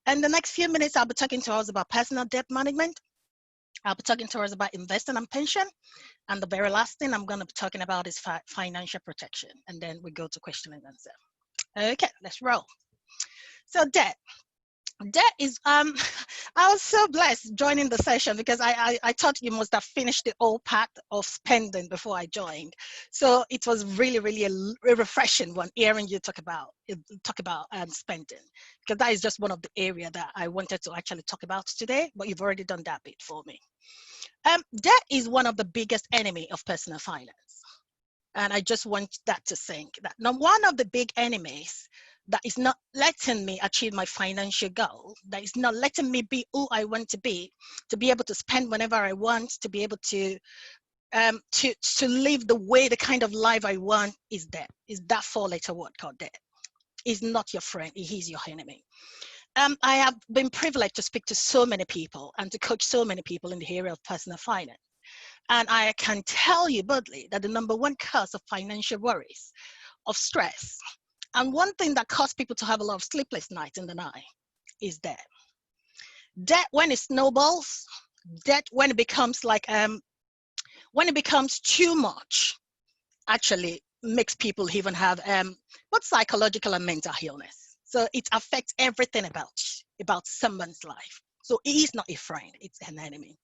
And the next few minutes, I'll be talking to us about personal debt management. I'll be talking to us about investing and pension. And the very last thing I'm going to be talking about is financial protection. And then we go to question and answer. Okay, let's roll. So debt is I was so blessed joining the session because I thought you must have finished the old part of spending before I joined. So it was really a refreshing one hearing you talk about spending, because that is just one of the area that I wanted to actually talk about today, but you've already done that bit for me. Debt is one of the biggest enemy of personal finance. And I just want that to sink. That now one of the big enemies that is not letting me achieve my financial goal, that is not letting me be who I want to be able to spend whenever I want, to be able to live the kind of life I want, is debt. Is that 4-letter word called debt. Is not your friend, he is your enemy. I have been privileged to speak to so many people and to coach so many people in the area of personal finance. And I can tell you boldly that the number 1 cause of financial worries, of stress, and one thing that causes people to have a lot of sleepless nights in the night is debt. Debt when it snowballs, debt when it becomes like, when it becomes too much, actually makes people even have both psychological and mental illness. So it affects everything about someone's life. So it is not a friend, it's an enemy.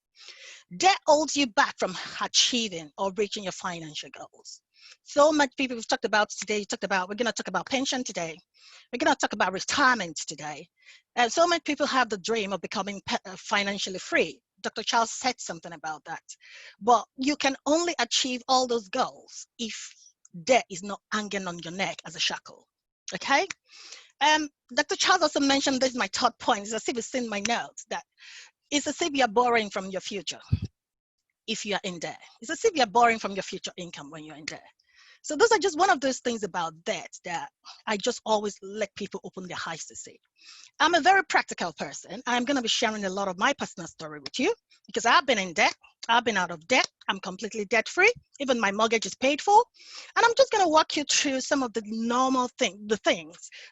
Debt holds you back from achieving or reaching your financial goals. So much people we've talked about today, we're going to talk about pension today. We're going to talk about retirement today. And so many people have the dream of becoming financially free. Dr. Charles said something about that. But you can only achieve all those goals if debt is not hanging on your neck as a shackle. Okay? Dr. Charles also mentioned, this is my third point, it's as if it's in my notes, that it's as if you're borrowing from your future if you're in debt. It's as if you're borrowing from your future income when you're in debt. So those are just one of those things about debt that I just always let people open their eyes to see. I'm a very practical person. I'm going to be sharing a lot of my personal story with you because I've been in debt. I've been out of debt. I'm completely debt free. Even my mortgage is paid for. And I'm just going to walk you through some of the normal things,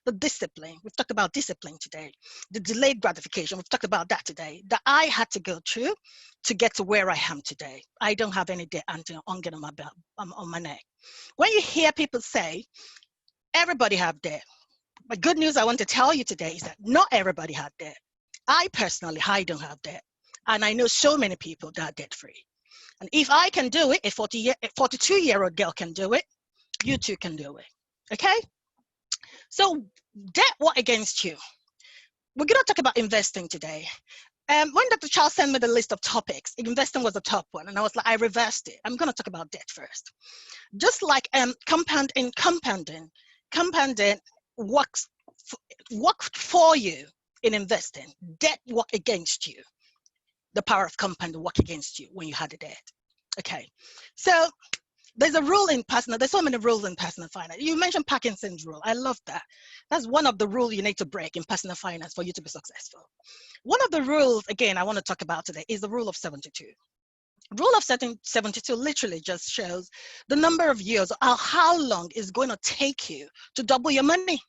the discipline. We've talked about discipline today, the delayed gratification. We've talked about that today, that I had to go through to get to where I am today. I don't have any debt on my neck. When you hear people say, everybody have debt, but good news I want to tell you today is that not everybody had debt. I personally don't have debt. And I know so many people that are debt free. And if I can do it, a 42-year-old girl can do it, you too can do it. Okay? So debt, what against you? We're going to talk about investing today. When Dr. Charles sent me the list of topics, investing was the top one. And I was like, I reversed it. I'm going to talk about debt first. Just like compounding works work for you in investing. Debt work against you. The power of compound work against you when you had a debt. Okay, so there's a rule in personal, there's so many rules in personal finance. You mentioned Parkinson's rule. I love that. That's one of the rules you need to break in personal finance for you to be successful. One of the rules, again, I want to talk about today is the rule of 72. Rule of 72 literally just shows the number of years or how long it's going to take you to double your money.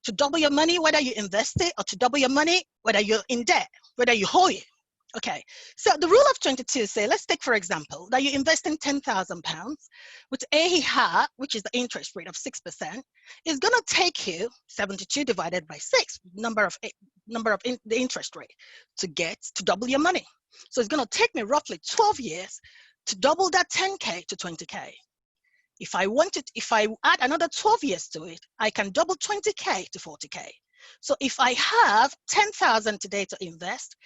To double your money, whether you invest it, or to double your money, whether you're in debt, whether you hold it. Okay, so the rule of 22 say, let's take for example that you invest in £10,000 with AHR, which is the interest rate of 6%, is going to take you 72 divided by 6, the interest rate to double your money. So it's going to take me roughly 12 years to double that 10K to 20K. If I add another 12 years to it, I can double 20K to 40K. So if I have 10,000 today to invest,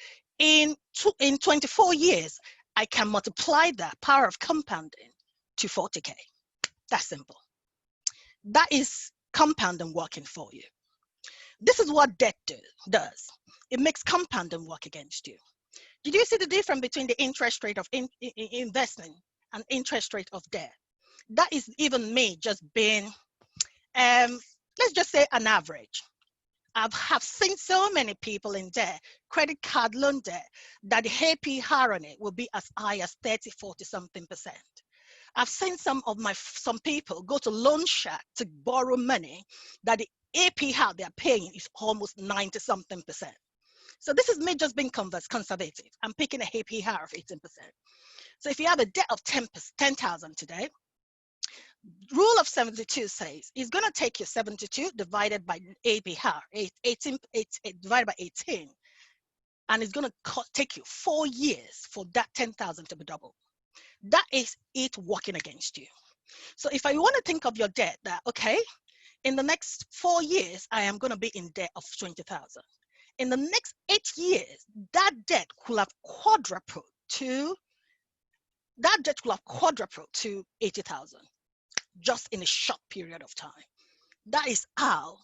in 24 years, I can multiply that power of compounding to 40K. That's simple. That is compounding working for you. This is what debt does. It makes compounding work against you. Did you see the difference between the interest rate of investing and interest rate of debt? That is even me just being, let's just say an average. I have seen so many people in debt, credit card loan debt, that the APR on it will be as high as 30, 40 something percent. I've seen some people go to Loan Shark to borrow money that the APR they're paying is almost 90 something percent. So this is me just being conservative. I'm picking a APR of 18%. So if you have a debt of 10,000 today, rule of 72 says it's going to take you 72 divided by APR, 18 divided by 18, and it's going to take you 4 years for that 10,000 to be doubled. That is it working against you. So if I want to think of your debt that, okay, in the next 4 years, I am going to be in debt of 20,000. In the next 8 years, that debt could have quadrupled to 80,000. Just in a short period of time. That is how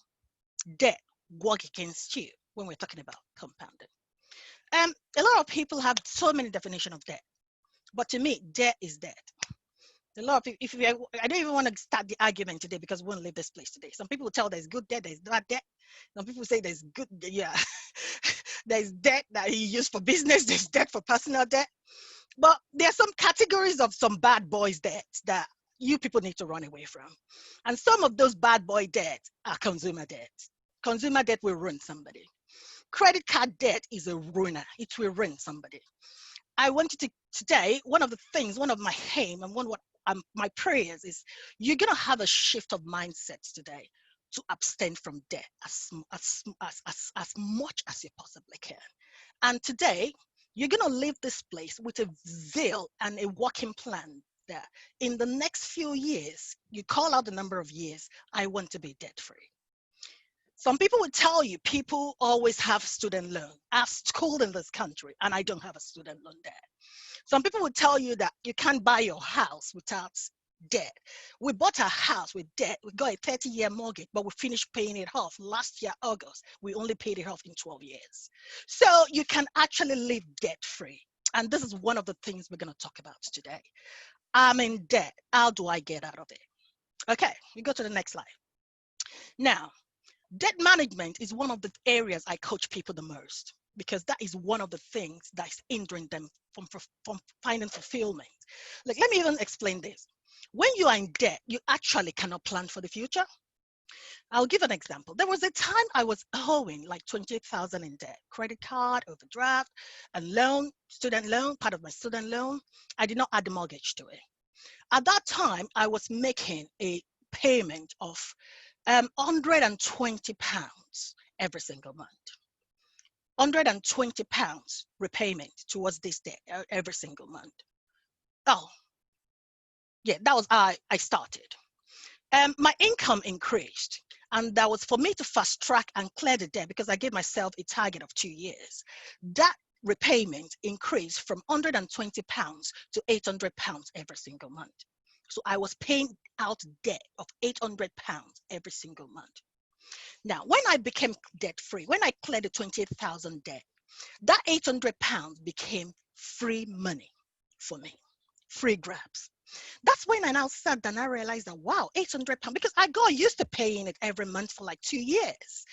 debt works against you when we're talking about compounding. A lot of people have so many definitions of debt, but to me, debt is debt. A lot of people, I don't even want to start the argument today because we won't leave this place today. Some people will tell there's good debt, there's bad debt. Some people say there's good, yeah, there's debt that you use for business, there's debt for personal debt. But there are some categories of some bad boys debt that you people need to run away from. And some of those bad boy debts are consumer debt. Consumer debt will ruin somebody. Credit card debt is a ruiner. It will ruin somebody. I want you to, today, one of my aim and my prayers is you're going to have a shift of mindsets today to abstain from debt as much as you possibly can. And today, you're going to leave this place with a zeal and a working plan that in the next few years, you call out the number of years, I want to be debt free. Some people would tell you people always have student loan. I've schooled in this country and I don't have a student loan debt. Some people would tell you that you can't buy your house without debt. We bought a house with debt. We got a 30-year mortgage, but we finished paying it off last year, August. We only paid it off in 12 years. So you can actually live debt free. And this is one of the things we're going to talk about today. I'm in debt. How do I get out of it? Okay, we go to the next slide. Now, debt management is one of the areas I coach people the most because that is one of the things that is hindering them from finding fulfillment. Like, let me even explain this. When you are in debt, you actually cannot plan for the future. I'll give an example. There was a time I was owing like 28,000 in debt, credit card, overdraft, and loan, student loan, part of my student loan. I did not add the mortgage to it. At that time, I was making a payment of £120 every single month. £120 repayment towards this debt every single month. Oh, yeah, that was how I started. My income increased, and that was for me to fast track and clear the debt because I gave myself a target of 2 years. That repayment increased from £120 to £800 every single month. So I was paying out debt of £800 every single month. Now, when I became debt free, when I cleared the 28,000 debt, that 800 pounds became free money for me, free grabs. That's when I now sat down and I realized that, wow, 800 pounds, because I got used to paying it every month for like 2 years.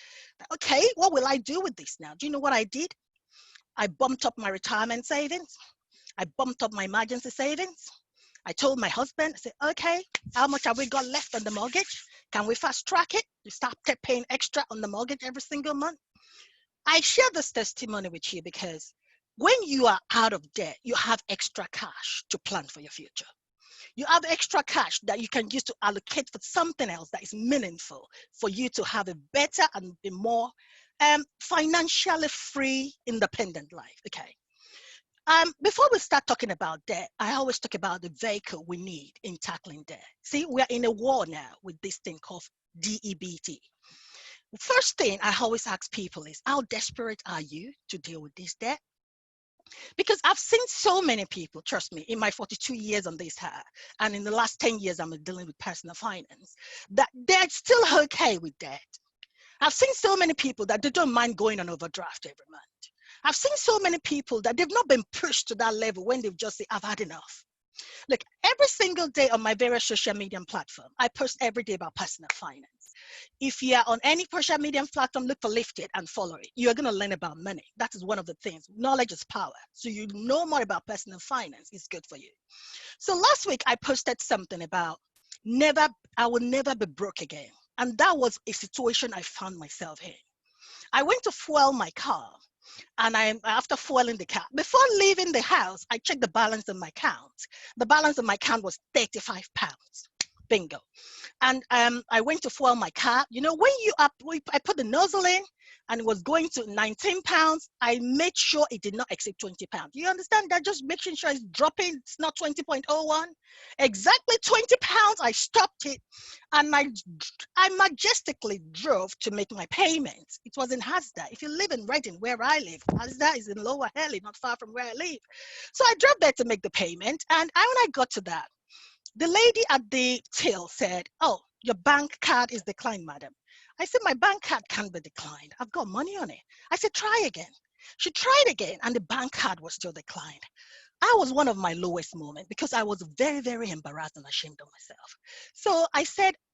Okay, what will I do with this now? Do you know what I did? I bumped up my retirement savings. I bumped up my emergency savings. I told my husband, I said, okay, how much have we got left on the mortgage? Can we fast track it? You start paying extra on the mortgage every single month. I share this testimony with you because when you are out of debt, you have extra cash to plan for your future. You have extra cash that you can use to allocate for something else that is meaningful for you to have a better and a more financially free, independent life. Okay. Before we start talking about debt, I always talk about the vehicle we need in tackling debt. See, we're in a war now with this thing called DEBT. First thing I always ask people is, how desperate are you to deal with this debt? Because I've seen so many people, trust me, in my 42 years on this earth, and in the last 10 years I'm dealing with personal finance, that they're still okay with debt. I've seen so many people that they don't mind going on overdraft every month. I've seen so many people that they've not been pushed to that level when they've just said, I've had enough. Look, every single day on my various social media platform, I post every day about personal finance. If you are on any social media platform, look for Lifted and follow it. You're going to learn about money. That is one of the things. Knowledge is power. So you know more about personal finance. It's good for you. So last week, I posted something about I will never be broke again. And that was a situation I found myself in. I went to fuel my car. And after fueling the car, before leaving the house, I checked the balance in my account. The balance in my account was 35 pounds. Bingo. And I went to fuel my car. You know, I put the nozzle in and it was going to 19 pounds. I made sure it did not exceed 20 pounds. You understand that? Just making sure it's dropping. It's not 20.01. Exactly 20 pounds. I stopped it and I majestically drove to make my payments. It was in Hasda. If you live in Reading, where I live, Hasda is in Lower Hurley, not far from where I live. So I drove there to make the payment. And when I got to that, the lady at the till said, oh, your bank card is declined, madam. I said, my bank card can't be declined. I've got money on it. I said, try again. She tried again and the bank card was still declined. I was one of my lowest moments because I was very, very embarrassed and ashamed of myself. So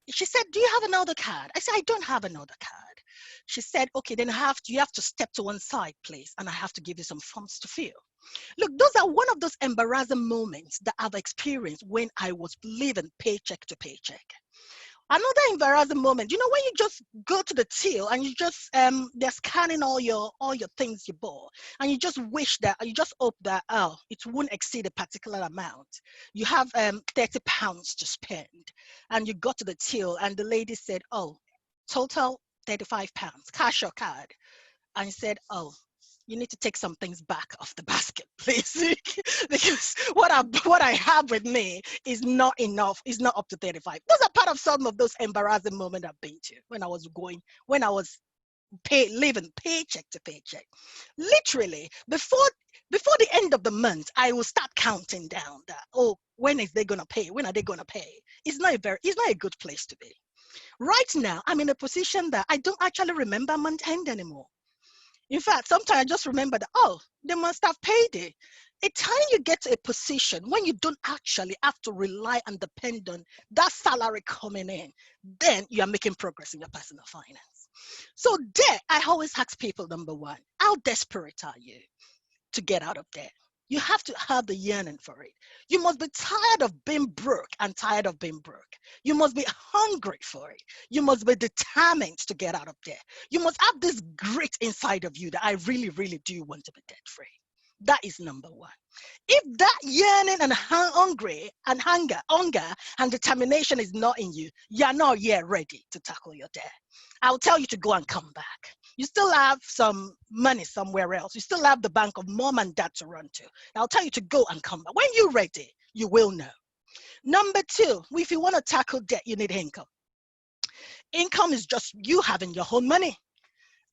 she said, do you have another card? I said, I don't have another card. She said, okay, then you have to step to one side, please. And I have to give you some forms to fill. Look, those are one of those embarrassing moments that I've experienced when I was living paycheck to paycheck. Another embarrassing moment, you know, when you just go to the till and you just they're scanning all your things you bought, and you just wish that you just hope that it won't exceed a particular amount. You have 30 pounds to spend, and you got to the till, and the lady said, "Oh, total 35 pounds, cash or card?" And he said, "Oh, you need to take some things back off the basket, please, because what I have with me is not enough. It's not up to 35." Those are part of some of those embarrassing moments I've been to when I was living paycheck to paycheck. Literally, before the end of the month, I will start counting down that, oh, when is they gonna pay? When are they gonna pay? It's not a good place to be. Right now, I'm in a position that I don't actually remember month end anymore. In fact, sometimes I just remember that, oh, they must have paid it. It's time you get to a position when you don't actually have to rely and depend on that salary coming in, then you are making progress in your personal finance. So debt, I always ask people, number one, how desperate are you to get out of debt? You have to have the yearning for it. You must be tired of being broke and tired of being broke. You must be hungry for it. You must be determined to get out of debt. You must have this grit inside of you that I really, really do want to be debt free. That is number one. If that yearning and hunger and determination is not in you, you're not yet ready to tackle your debt. I'll tell you to go and come back. You still have some money somewhere else. You still have the bank of mom and dad to run to. I'll tell you to go and come back. When you're ready, you will know. Number two, if you want to tackle debt, you need income. Income is just you having your own money.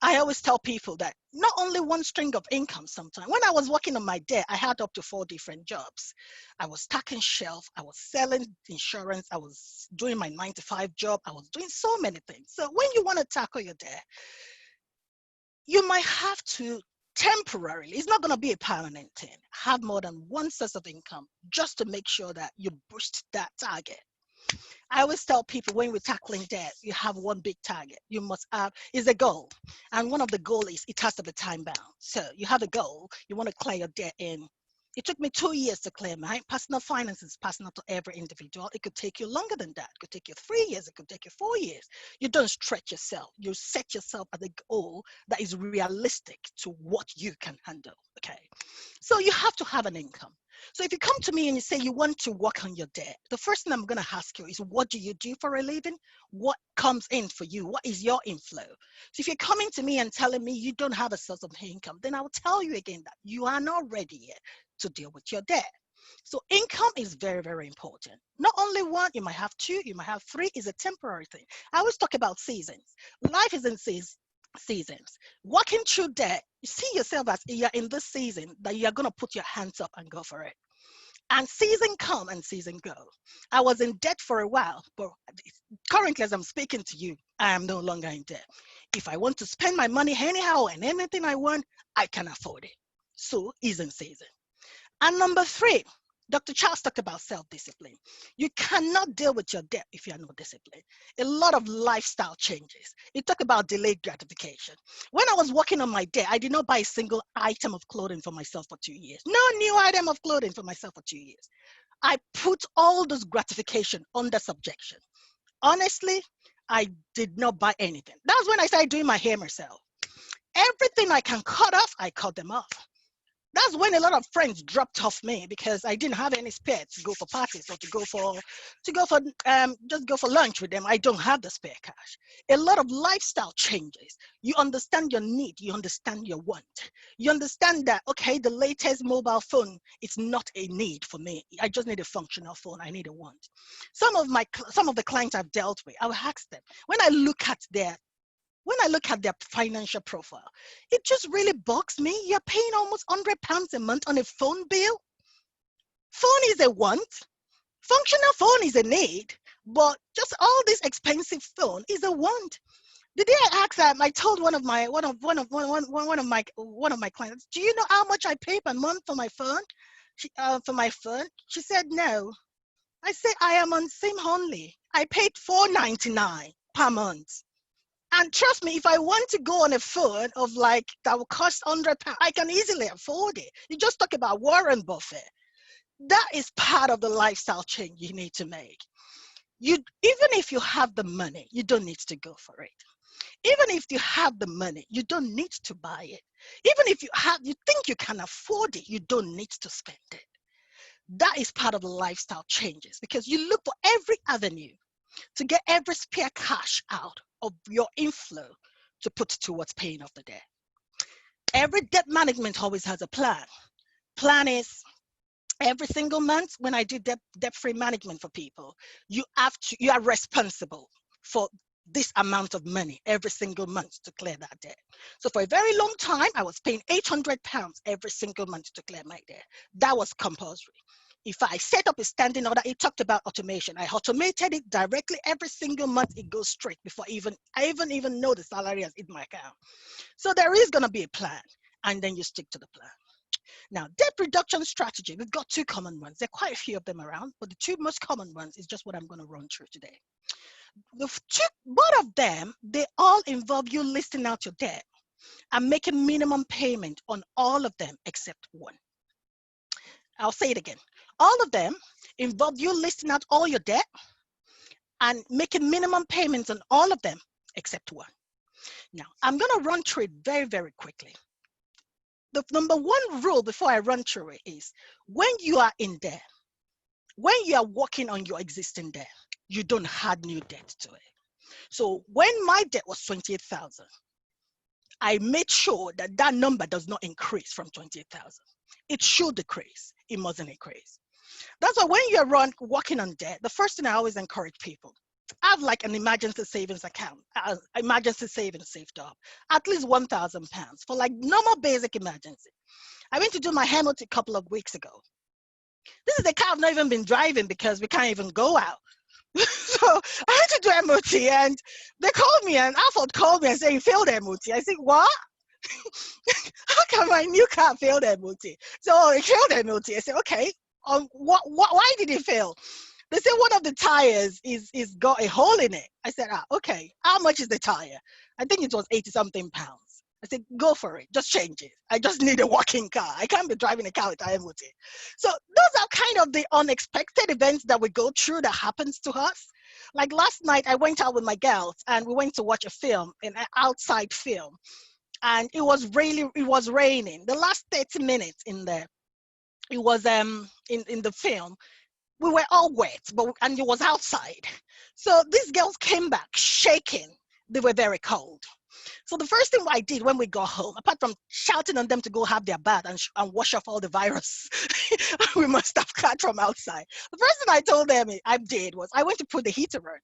I always tell people that not only one string of income sometimes. When I was working on my debt, I had up to 4 different jobs. I was stacking shelf, I was selling insurance, I was doing my 9 to 5 job, I was doing so many things. So when you want to tackle your debt, you might have to temporarily, it's not going to be a permanent thing, have more than one source of income just to make sure that you boost that target. I always tell people when we're tackling debt, you have one big target. You must have is a goal. And one of the goals is it has to be time bound. So you have a goal, you want to clear your debt in. It took me 2 years to clear mine. Personal finance is personal to every individual. It could take you longer than that. It could take you 3 years. It could take you 4 years. You don't stretch yourself. You set yourself at a goal that is realistic to what you can handle. Okay. So you have to have an income. So if you come to me and you say you want to work on your debt, the first thing I'm going to ask you is, what do you do for a living? What comes in for you? What is your inflow? So if you're coming to me and telling me you don't have a source of income, then I will tell you again that you are not ready yet to deal with your debt. So income is very, very important. Not only one, you might have two, you might have three, is a temporary thing. I always talk about seasons. Life is in seasons. Walking through debt, you see yourself as you're in this season that you're going to put your hands up and go for it. And season come and season go. I was in debt for a while, but currently as I'm speaking to you, I am no longer in debt. If I want to spend my money anyhow and anything I want, I can afford it. So is in season. And number three, Dr. Charles talked about self-discipline. You cannot deal with your debt if you are not disciplined. A lot of lifestyle changes. You talk about delayed gratification. When I was working on my debt, I did not buy a single item of clothing for myself for 2 years. No new item of clothing for myself for 2 years. I put all this gratification under subjection. Honestly, I did not buy anything. That's when I started doing my hair myself. Everything I can cut off, I cut them off. That's when a lot of friends dropped off me because I didn't have any spare to go for parties or just go for lunch with them. I don't have the spare cash. A lot of lifestyle changes. You understand your need, you understand your want. You understand that, okay, the latest mobile phone is not a need for me. I just need a functional phone. I need a want. Some of the clients I've dealt with, I will ask them, when I look at their financial profile, it just really bugs me. You're paying almost £100 a month on a phone bill. Phone is a want. Functional phone is a need, but just all this expensive phone is a want. The day I asked them, I told one of my clients, "Do you know how much I pay per month for my phone?" She said no. I said, I am on SIM only. I paid $4.99 per month. And trust me, if I want to go on a phone of that will cost £100, I can easily afford it. You just talk about Warren Buffett. That is part of the lifestyle change you need to make. Even if you have the money, you don't need to go for it. Even if you have the money, you don't need to buy it. Even if you think you can afford it, you don't need to spend it. That is part of the lifestyle changes, because you look for every avenue to get every spare cash out of your inflow to put towards paying off the debt. Every debt management always has a plan. Plan is every single month when I do debt-free management for people, you are responsible for this amount of money every single month to clear that debt. So for a very long time, I was paying £800 every single month to clear my debt. That was compulsory. If I set up a standing order, it talked about automation. I automated it directly every single month. It goes straight before I even know the salary has hit my account. So there is going to be a plan, and then you stick to the plan. Now, debt reduction strategy, we've got two common ones. There are quite a few of them around, but the two most common ones is just what I'm going to run through today. Both of them, they all involve you listing out your debt and making minimum payment on all of them except one. I'll say it again. All of them involve you listing out all your debt and making minimum payments on all of them except one. Now, I'm going to run through it very, very quickly. The number one rule before I run through it is, when you are in debt, when you are working on your existing debt, you don't add new debt to it. So when my debt was 28,000, I made sure that that number does not increase from 28,000. It should decrease. It mustn't increase. That's why when you're working on debt, the first thing I always encourage people, have like an emergency savings account, emergency savings saved up, at least £1,000 for like normal basic emergency. I went to do my MOT a couple of weeks ago. This is the car I've not even been driving because we can't even go out. So I had to do MOT, and they called me, and Alfred called me and said, "You failed MOT." I said, "What? How come my new car failed MOT?" So it failed MOT. I said, "Okay. Why did it fail?" They said one of the tires is got a hole in it. I said, okay. How much is the tire? I think it was 80 something pounds. I said, go for it. Just change it. I just need a working car. I can't be driving a car with MOT. So those are kind of the unexpected events that we go through that happens to us. Like last night, I went out with my girls and we went to watch a film, an outside film. And it was raining. The last 30 minutes in there, it was in the film, we were all wet, and it was outside. So these girls came back shaking. They were very cold. So the first thing I did when we got home, apart from shouting on them to go have their bath and wash off all the virus we must have caught from outside, the first thing I told them I did was I went to put the heater on.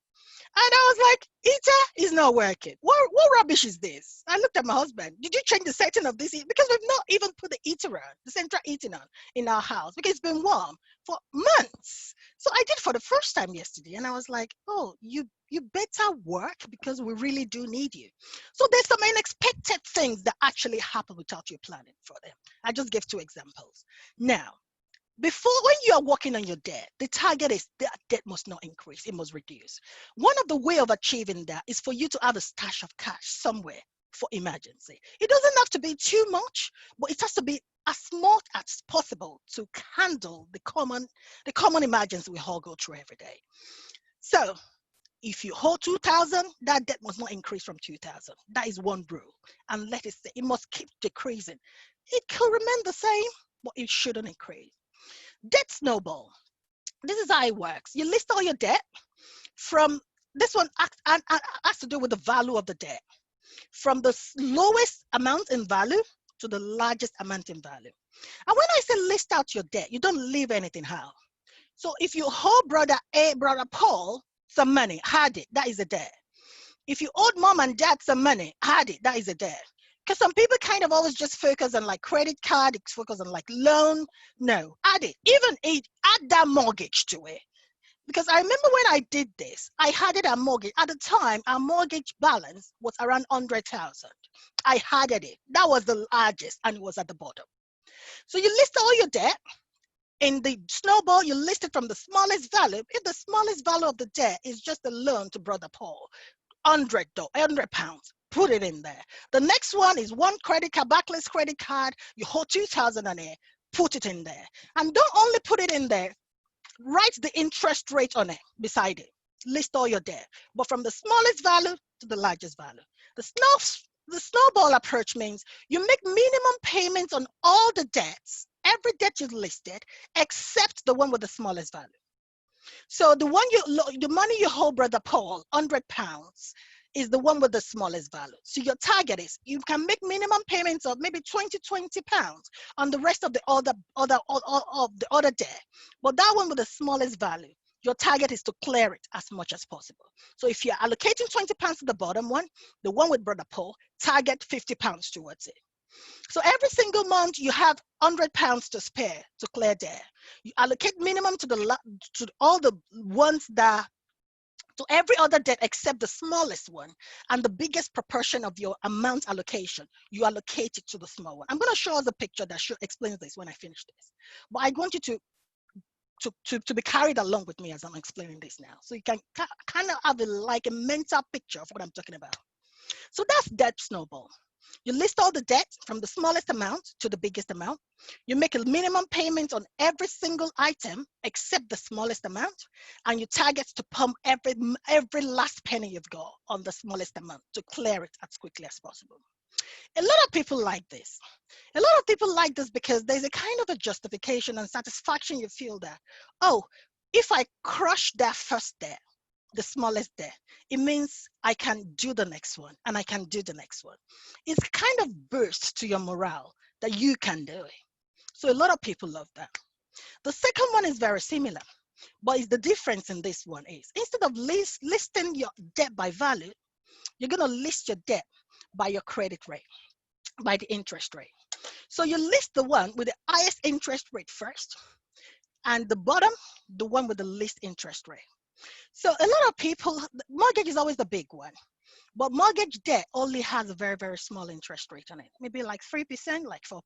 And I was like, heater is not working. What rubbish is this? I looked at my husband. Did you change the setting of this heat? Because we've not even put the heater on, the central heating on in our house, because it's been warm for months. So I did for the first time yesterday. And I was like, oh, you better work because we really do need you. So there's some unexpected things that actually happen without you planning for them. I just gave 2 examples. Now, before, when you are working on your debt, the target is that debt must not increase, it must reduce. One of the way of achieving that is for you to have a stash of cash somewhere for emergency. It doesn't have to be too much, but it has to be as small as possible to handle the common emergency we all go through every day. So if you hold 2,000, that debt must not increase from 2,000. That is one rule. And let it say, it must keep decreasing. It can remain the same, but it shouldn't increase. Debt snowball. This is how it works. You list all your debt from this one has to do with the value of the debt, from the lowest amount in value to the largest amount in value. And when I say list out your debt, you don't leave anything out. So if you owe brother Paul some money, had it, that is a debt. If you owed mom and dad some money, had it, that is a debt. Because some people kind of always just focus on like credit card, focus on like loan. No, add it. Even add that mortgage to it. Because I remember when I did this, I had it a mortgage. At the time, our mortgage balance was around 100,000. I added it. That was the largest and it was at the bottom. So you list all your debt. In the snowball, you list it from the smallest value. If the smallest value of the debt is just a loan to brother Paul, £100, put it in there. The next one is one credit card, Barclays credit card. You hold 2,000 on it, put it in there. And don't only put it in there, write the interest rate on it beside it. List all your debt, but from the smallest value to the largest value. The snowball approach means you make minimum payments on all the debts, every debt you've listed, except the one with the smallest value. So the money you hold brother Paul, £100, is the one with the smallest value. So your target is you can make minimum payments of maybe £20 on the rest of the other debt, but that one with the smallest value, your target is to clear it as much as possible. So if you're allocating £20 to the bottom one, the one with brother Paul, target £50 towards it. So every single month you have £100 to spare to clear debt. You allocate minimum to all the ones that, to every other debt except the smallest one, and the biggest proportion of your amount allocation, you allocate it to the small one. I'm going to show us a picture that explains this when I finish this. But I want you to be carried along with me as I'm explaining this now. So you can kind of have a mental picture of what I'm talking about. So that's debt snowball. You list all the debt from the smallest amount to the biggest amount. You make a minimum payment on every single item except the smallest amount, and you target to pump every last penny you've got on the smallest amount to clear it as quickly as possible. A lot of people like this. A lot of people like this because there's a kind of a justification and satisfaction you feel that, oh, if I crush that first debt, the smallest debt, it means I can do the next one and I can do the next one. It's kind of boost to your morale that you can do it. So a lot of people love that. The second one is very similar, But the difference in this one is instead of listing your debt by value, you're going to list your debt by your credit rate, by the interest rate. So you list the one with the highest interest rate first, and the bottom, the one with the least interest rate. So a lot of people, mortgage is always the big one, but mortgage debt only has a very, very small interest rate on it, maybe like 3%, like 4%.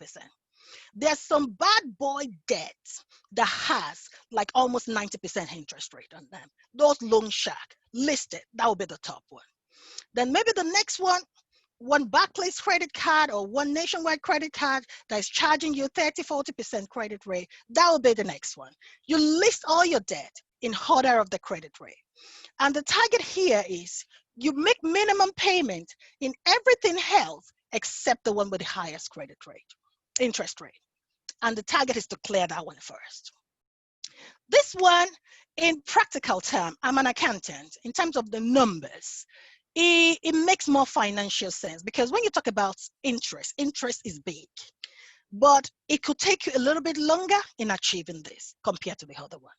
There's some bad boy debts that has like almost 90% interest rate on them. Those loan shark listed, that will be the top one. Then maybe the next one Barclays credit card or one Nationwide credit card that is charging you 30-40% credit rate, that will be the next one. You list all your debt in order of the credit rate. And the target here is you make minimum payment in everything else except the one with the highest credit rate, interest rate. And the target is to clear that one first. This one, in practical term, I'm an accountant. In terms of the numbers, it makes more financial sense, because when you talk about interest is big, but it could take you a little bit longer in achieving this compared to the other one.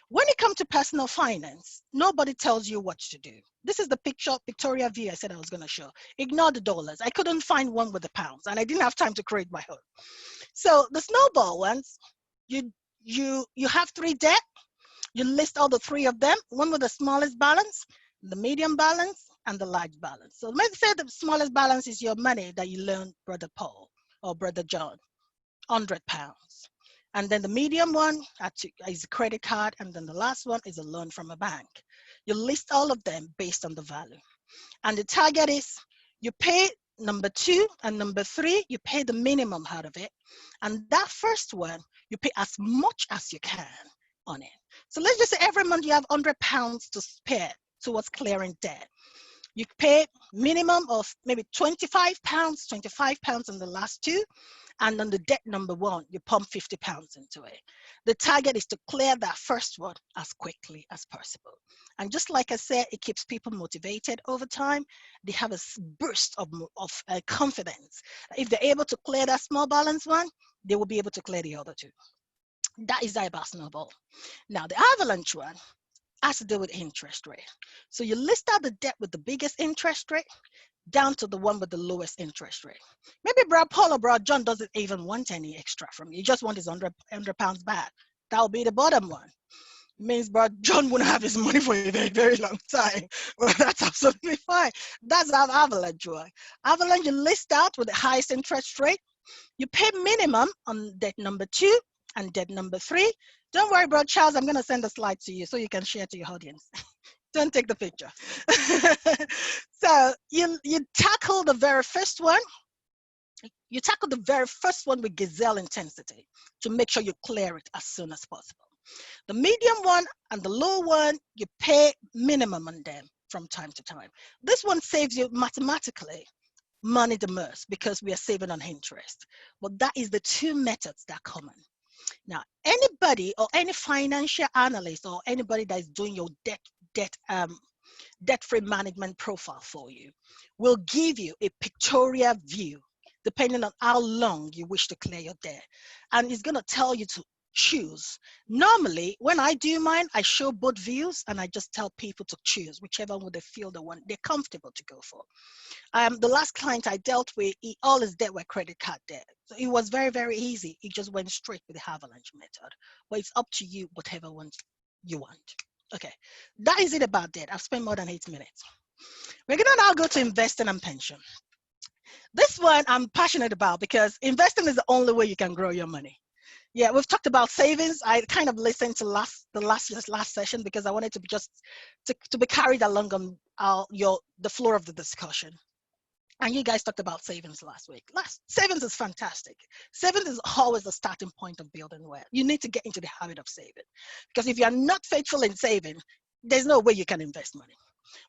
When it comes to personal finance, nobody tells you what to do. This is the pictorial view I said I was going to show. Ignore the dollars. I couldn't find one with the pounds, and I didn't have time to create my own. So the snowball ones, you have 3 debt. You list all the 3 of them, one with the smallest balance, the medium balance, and the large balance. So let's say the smallest balance is your money that you loaned Brother Paul or Brother John, £100. And then the medium one is a credit card, and then the last one is a loan from a bank. You list all of them based on the value. And the target is you pay number 2 and number 3, you pay the minimum out of it. And that first one, you pay as much as you can on it. So let's just say every month you have £100 to spare towards clearing debt. You pay minimum of maybe £25 on the last 2. And on the debt number 1, you pump £50 into it. The target is to clear that first one as quickly as possible. And just like I said, it keeps people motivated over time. They have a burst of confidence. If they're able to clear that small balance one, they will be able to clear the other 2. That is the snowball. Now, the avalanche one has to do with interest rate. So you list out the debt with the biggest interest rate down to the one with the lowest interest rate. Maybe Brad Paul or Brad John doesn't even want any extra from you. He just wants his £100 back. That will be the bottom one. It means Brad John wouldn't have his money for a very, very long time. Well, that's absolutely fine. That's how avalanche works. Avalanche, you list out with the highest interest rate. You pay minimum on debt number 2 and debt number 3. Don't worry, Brad Charles, I'm going to send the slide to you so you can share to your audience. Don't take the picture. So you tackle the very first one. You tackle the very first one with gazelle intensity to make sure you clear it as soon as possible. The medium one and the low one, you pay minimum on them from time to time. This one saves you mathematically money the most because we are saving on interest. But that is the 2 methods that are common. Now, anybody or any financial analyst or anybody that is doing your debt-free management profile for you will give you a pictorial view depending on how long you wish to clear your debt. And it's going to tell you to choose. Normally, when I do mine, I show both views and I just tell people to choose whichever one they feel they're comfortable to go for. The last client I dealt with, all his debt were credit card debt. So it was very, very easy. He just went straight with the avalanche method. But it's up to you, whatever one you want. Okay, that is it about debt. I've spent more than 8 minutes. We're gonna now go to investing and pension. This one I'm passionate about because investing is the only way you can grow your money. Yeah, we've talked about savings. I kind of listened to the last session because I wanted to be to be carried along on the floor of the discussion. And you guys talked about savings last week. Savings is fantastic. Savings is always the starting point of building wealth. You need to get into the habit of saving. Because if you're not faithful in saving, there's no way you can invest money.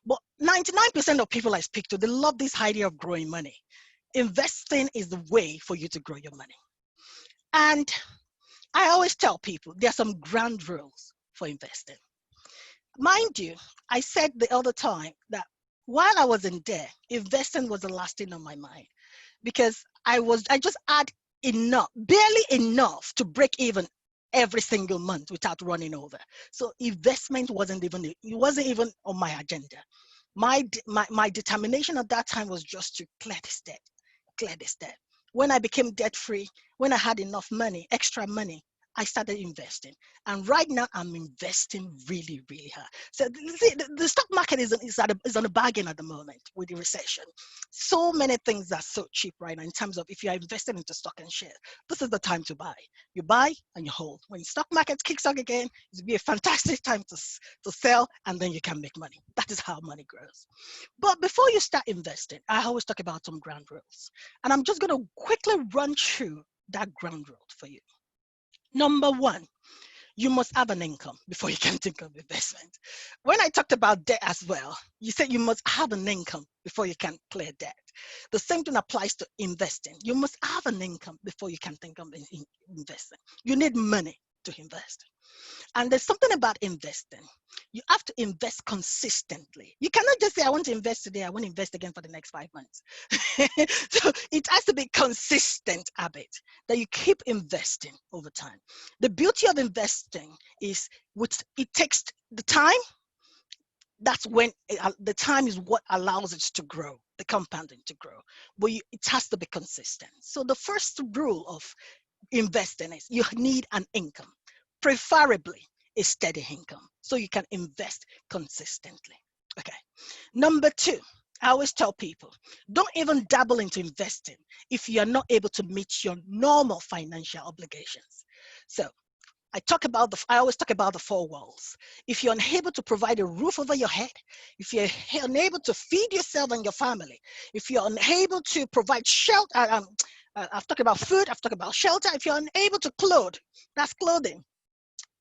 But 99% of people I speak to, they love this idea of growing money. Investing is the way for you to grow your money. And I always tell people there are some ground rules for investing. Mind you, I said the other time that while I was in debt, investing was the last thing on my mind because I just had enough, barely enough to break even every single month without running over. So investment wasn't even on my agenda. My determination at that time was just to clear this debt. When I became debt free, when I had enough money, extra money, I started investing. And right now I'm investing really, really hard. So see, the stock market is on a bargain at the moment with the recession. So many things are so cheap right now in terms of if you are investing into stock and share. This is the time to buy. You buy and you hold. When the stock market kicks off again, it'll be a fantastic time to sell, and then you can make money. That is how money grows. But before you start investing, I always talk about some ground rules. And I'm just going to quickly run through that ground rule for you. Number one, you must have an income before you can think of investment. When I talked about debt as well, you said you must have an income before you can clear debt. The same thing applies to investing. You must have an income before you can think of investing. You need money to invest. And there's something about investing. You have to invest consistently. You cannot just say, I want to invest today, I want to invest again for the next 5 months. So it has to be consistent habit that you keep investing over time. The beauty of investing is it takes the time. That's when the time is what allows it to grow, the compounding to grow. But it has to be consistent. So the first rule of investing is you need an income, preferably a steady income, so you can invest consistently. Okay. Number two, I always tell people, don't even dabble into investing if you're not able to meet your normal financial obligations. So I always talk about the four walls. If you're unable to provide a roof over your head, if you're unable to feed yourself and your family, if you're unable to provide shelter, I've talked about food, I've talked about shelter. If you're unable to clothe, that's clothing,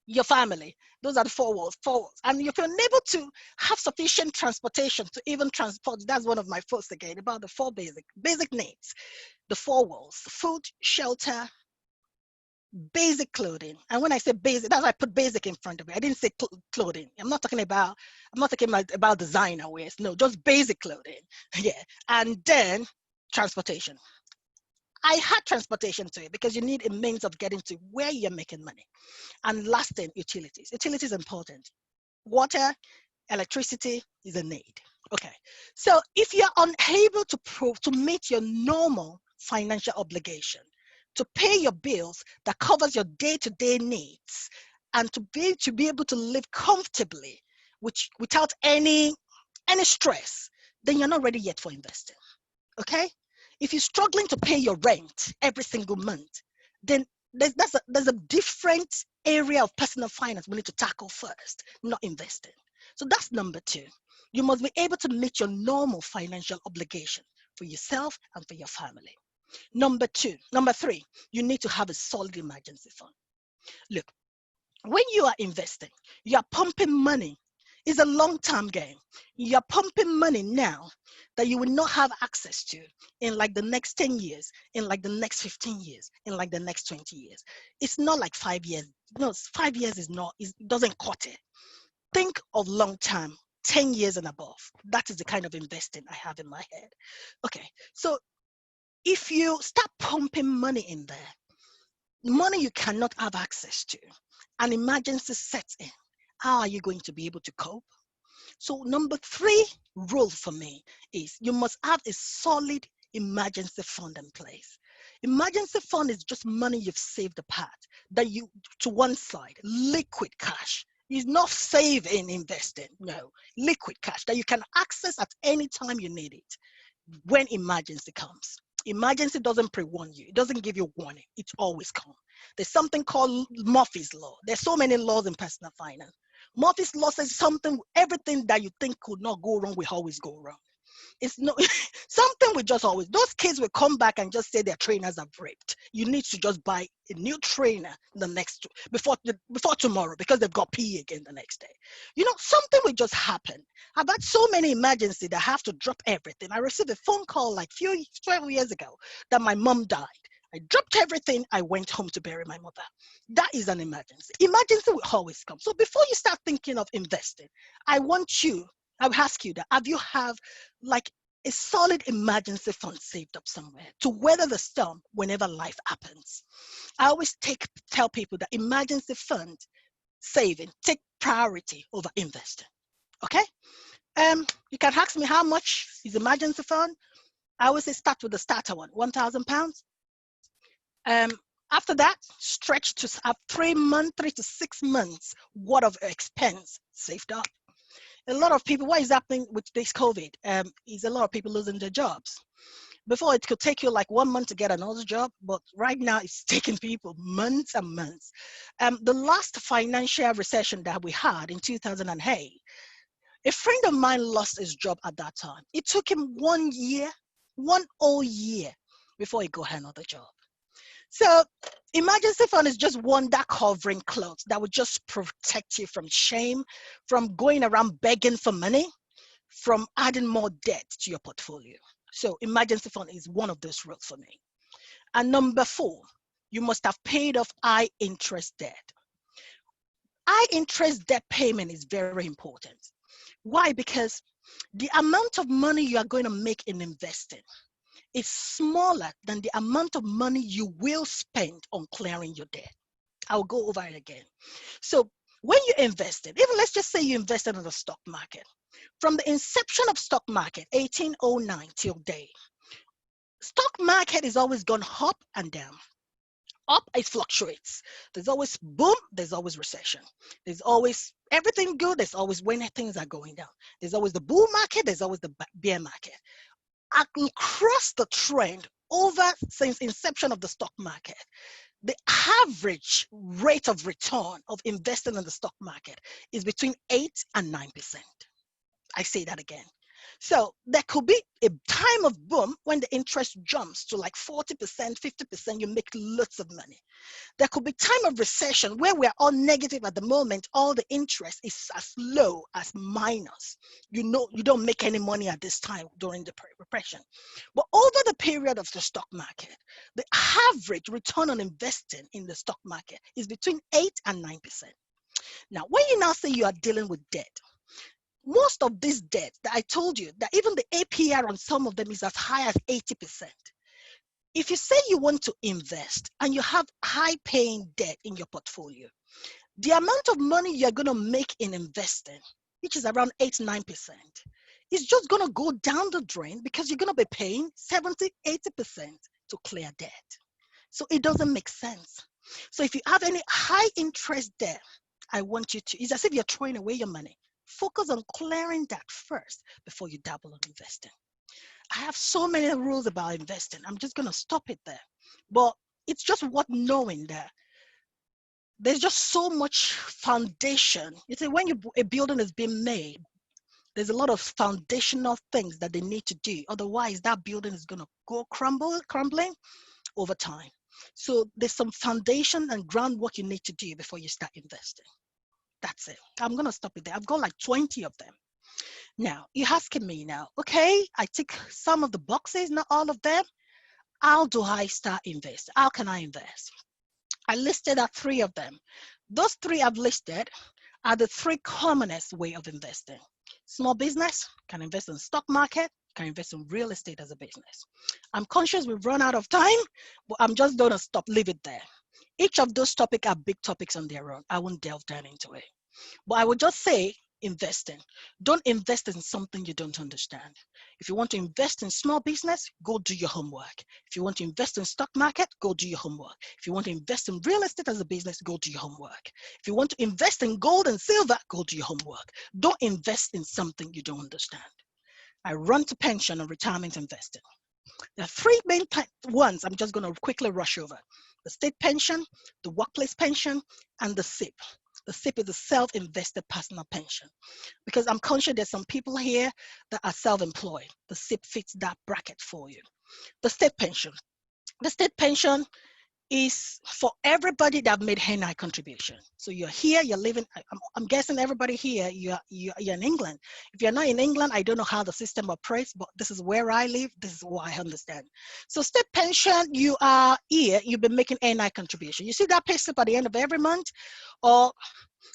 your family. Those are the four walls. And if you're unable to have sufficient transportation to even transport, that's one of my posts again about the four basic needs. The four walls: food, shelter, basic clothing. And when I say basic, that's why I put basic in front of it. I didn't say clothing. I'm not talking about designer wears. No, just basic clothing. Yeah. And then transportation. I had transportation to it because you need a means of getting to where you're making money. And last thing, utilities. Utilities is important. Water, electricity is a need. Okay. So if you're unable to meet your normal financial obligation, to pay your bills that covers your day-to-day needs, and to be able to live comfortably, without any stress, then you're not ready yet for investing. Okay? If you're struggling to pay your rent every single month, then there's a different area of personal finance we need to tackle first, not investing. So that's number two. You must be able to meet your normal financial obligation for yourself and for your family. Number three, you need to have a solid emergency fund. Look, when you are investing, you are pumping money. It's a long-term game. You're pumping money now that you will not have access to in like the next 10 years, in like the next 15 years, in like the next 20 years. It's not like 5 years. No, 5 years it doesn't cut it. Think of long-term, 10 years and above. That is the kind of investing I have in my head. Okay, so if you start pumping money in there, money you cannot have access to, an emergency sets in, how are you going to be able to cope? So number three rule for me is you must have a solid emergency fund in place. Emergency fund is just money you've saved apart, that you, to one side, liquid cash. Is not save in investing, no, liquid cash that you can access at any time you need it when emergency comes. Emergency doesn't pre-warn you. It doesn't give you warning. It always comes. There's something called Murphy's Law. There's so many laws in personal finance. Murphy's Law says everything that you think could not go wrong will always go wrong. It's no something will just always, those kids will come back and just say their trainers are raped. You need to just buy a new trainer before tomorrow because they've got PE again the next day. Something will just happen. I've had so many emergencies that I have to drop everything. I received a phone call like 12 years ago that my mom died. I dropped everything. I went home to bury my mother. That is an emergency. Emergency will always come. So before you start thinking of investing, I will ask you that, have you like a solid emergency fund saved up somewhere to weather the storm whenever life happens. I always tell people that emergency fund saving take priority over investing. Okay? You can ask me how much is emergency fund. I always say start with the starter one, £1,000. Um, After that, stretch to have 3 to 6 months worth of expense saved up. A lot of people, what is happening with this COVID? Is a lot of people losing their jobs. Before it could take you like 1 month to get another job, but right now it's taking people months and months. The last financial recession that we had in 2008, a friend of mine lost his job at that time. It took him 1 year, 1 whole year before he got another job. So emergency fund is just one that covering clothes that would just protect you from shame, from going around begging for money, from adding more debt to your portfolio. So emergency fund is one of those rules for me. And number 4, you must have paid off high interest debt. High interest debt payment is very important. Why? Because the amount of money you are going to make in investing is smaller than the amount of money you will spend on clearing your debt. I'll go over it again. So when you invested, even let's just say you invested in the stock market, from the inception of stock market, 1809 till date, stock market is always gone up and down. Up, it fluctuates. There's always boom, there's always recession. There's always everything good, there's always when things are going down. There's always the bull market, there's always the bear market. Across the trend over since inception of the stock market, the average rate of return of investing in the stock market is between 8 and 9%. I say that again. So there could be a time of boom when the interest jumps to like 40%, 50%, you make lots of money. There could be time of recession where we're all negative at the moment, all the interest is as low as minus. You know, you don't make any money at this time during the depression. But over the period of the stock market, the average return on investing in the stock market is between 8 and 9%. Now, when you now say you are dealing with debt, most of this debt that I told you, that even the APR on some of them is as high as 80%. If you say you want to invest and you have high paying debt in your portfolio, the amount of money you're going to make in investing, which is around 8-9%, is just going to go down the drain because you're going to be paying 70-80% to clear debt. So it doesn't make sense. So if you have any high interest debt, I want you to, it's as if you're throwing away your money. Focus on clearing that first before you dabble on investing. I have so many rules about investing. I'm just going to stop it there. But it's just worth knowing that there's just so much foundation. You see, when a building is being made, there's a lot of foundational things that they need to do. Otherwise, that building is going to go crumbling over time. So there's some foundation and groundwork you need to do before you start investing. That's it. I'm going to stop it there. I've got like 20 of them. Now, you're asking me now, okay, I tick some of the boxes, not all of them. How do I start investing? How can I invest? I listed out 3 of them. Those 3 I've listed are the 3 commonest way of investing. Small business can invest in the stock market, can invest in real estate as a business. I'm conscious we've run out of time, but I'm just going to leave it there. Each of those topics are big topics on their own. I won't delve down into it. But I would just say investing. Don't invest in something you don't understand. If you want to invest in small business, go do your homework. If you want to invest in stock market, go do your homework. If you want to invest in real estate as a business, go do your homework. If you want to invest in gold and silver, go do your homework. Don't invest in something you don't understand. I run to pension and retirement investing. There are 3 main ones I'm just going to quickly rush over. The state pension, the workplace pension, and the SIP. The SIP is the self-invested personal pension. Because I'm conscious there's some people here that are self-employed. The SIP fits that bracket for you. The state pension. The state pension is for everybody that made NI contribution. So you're here, you're living, I'm guessing everybody here, you're in England. If you're not in England, I don't know how the system operates, but this is where I live, this is what I understand. So state pension, you are here, you've been making NI contribution. You see that pay slip at the end of every month, or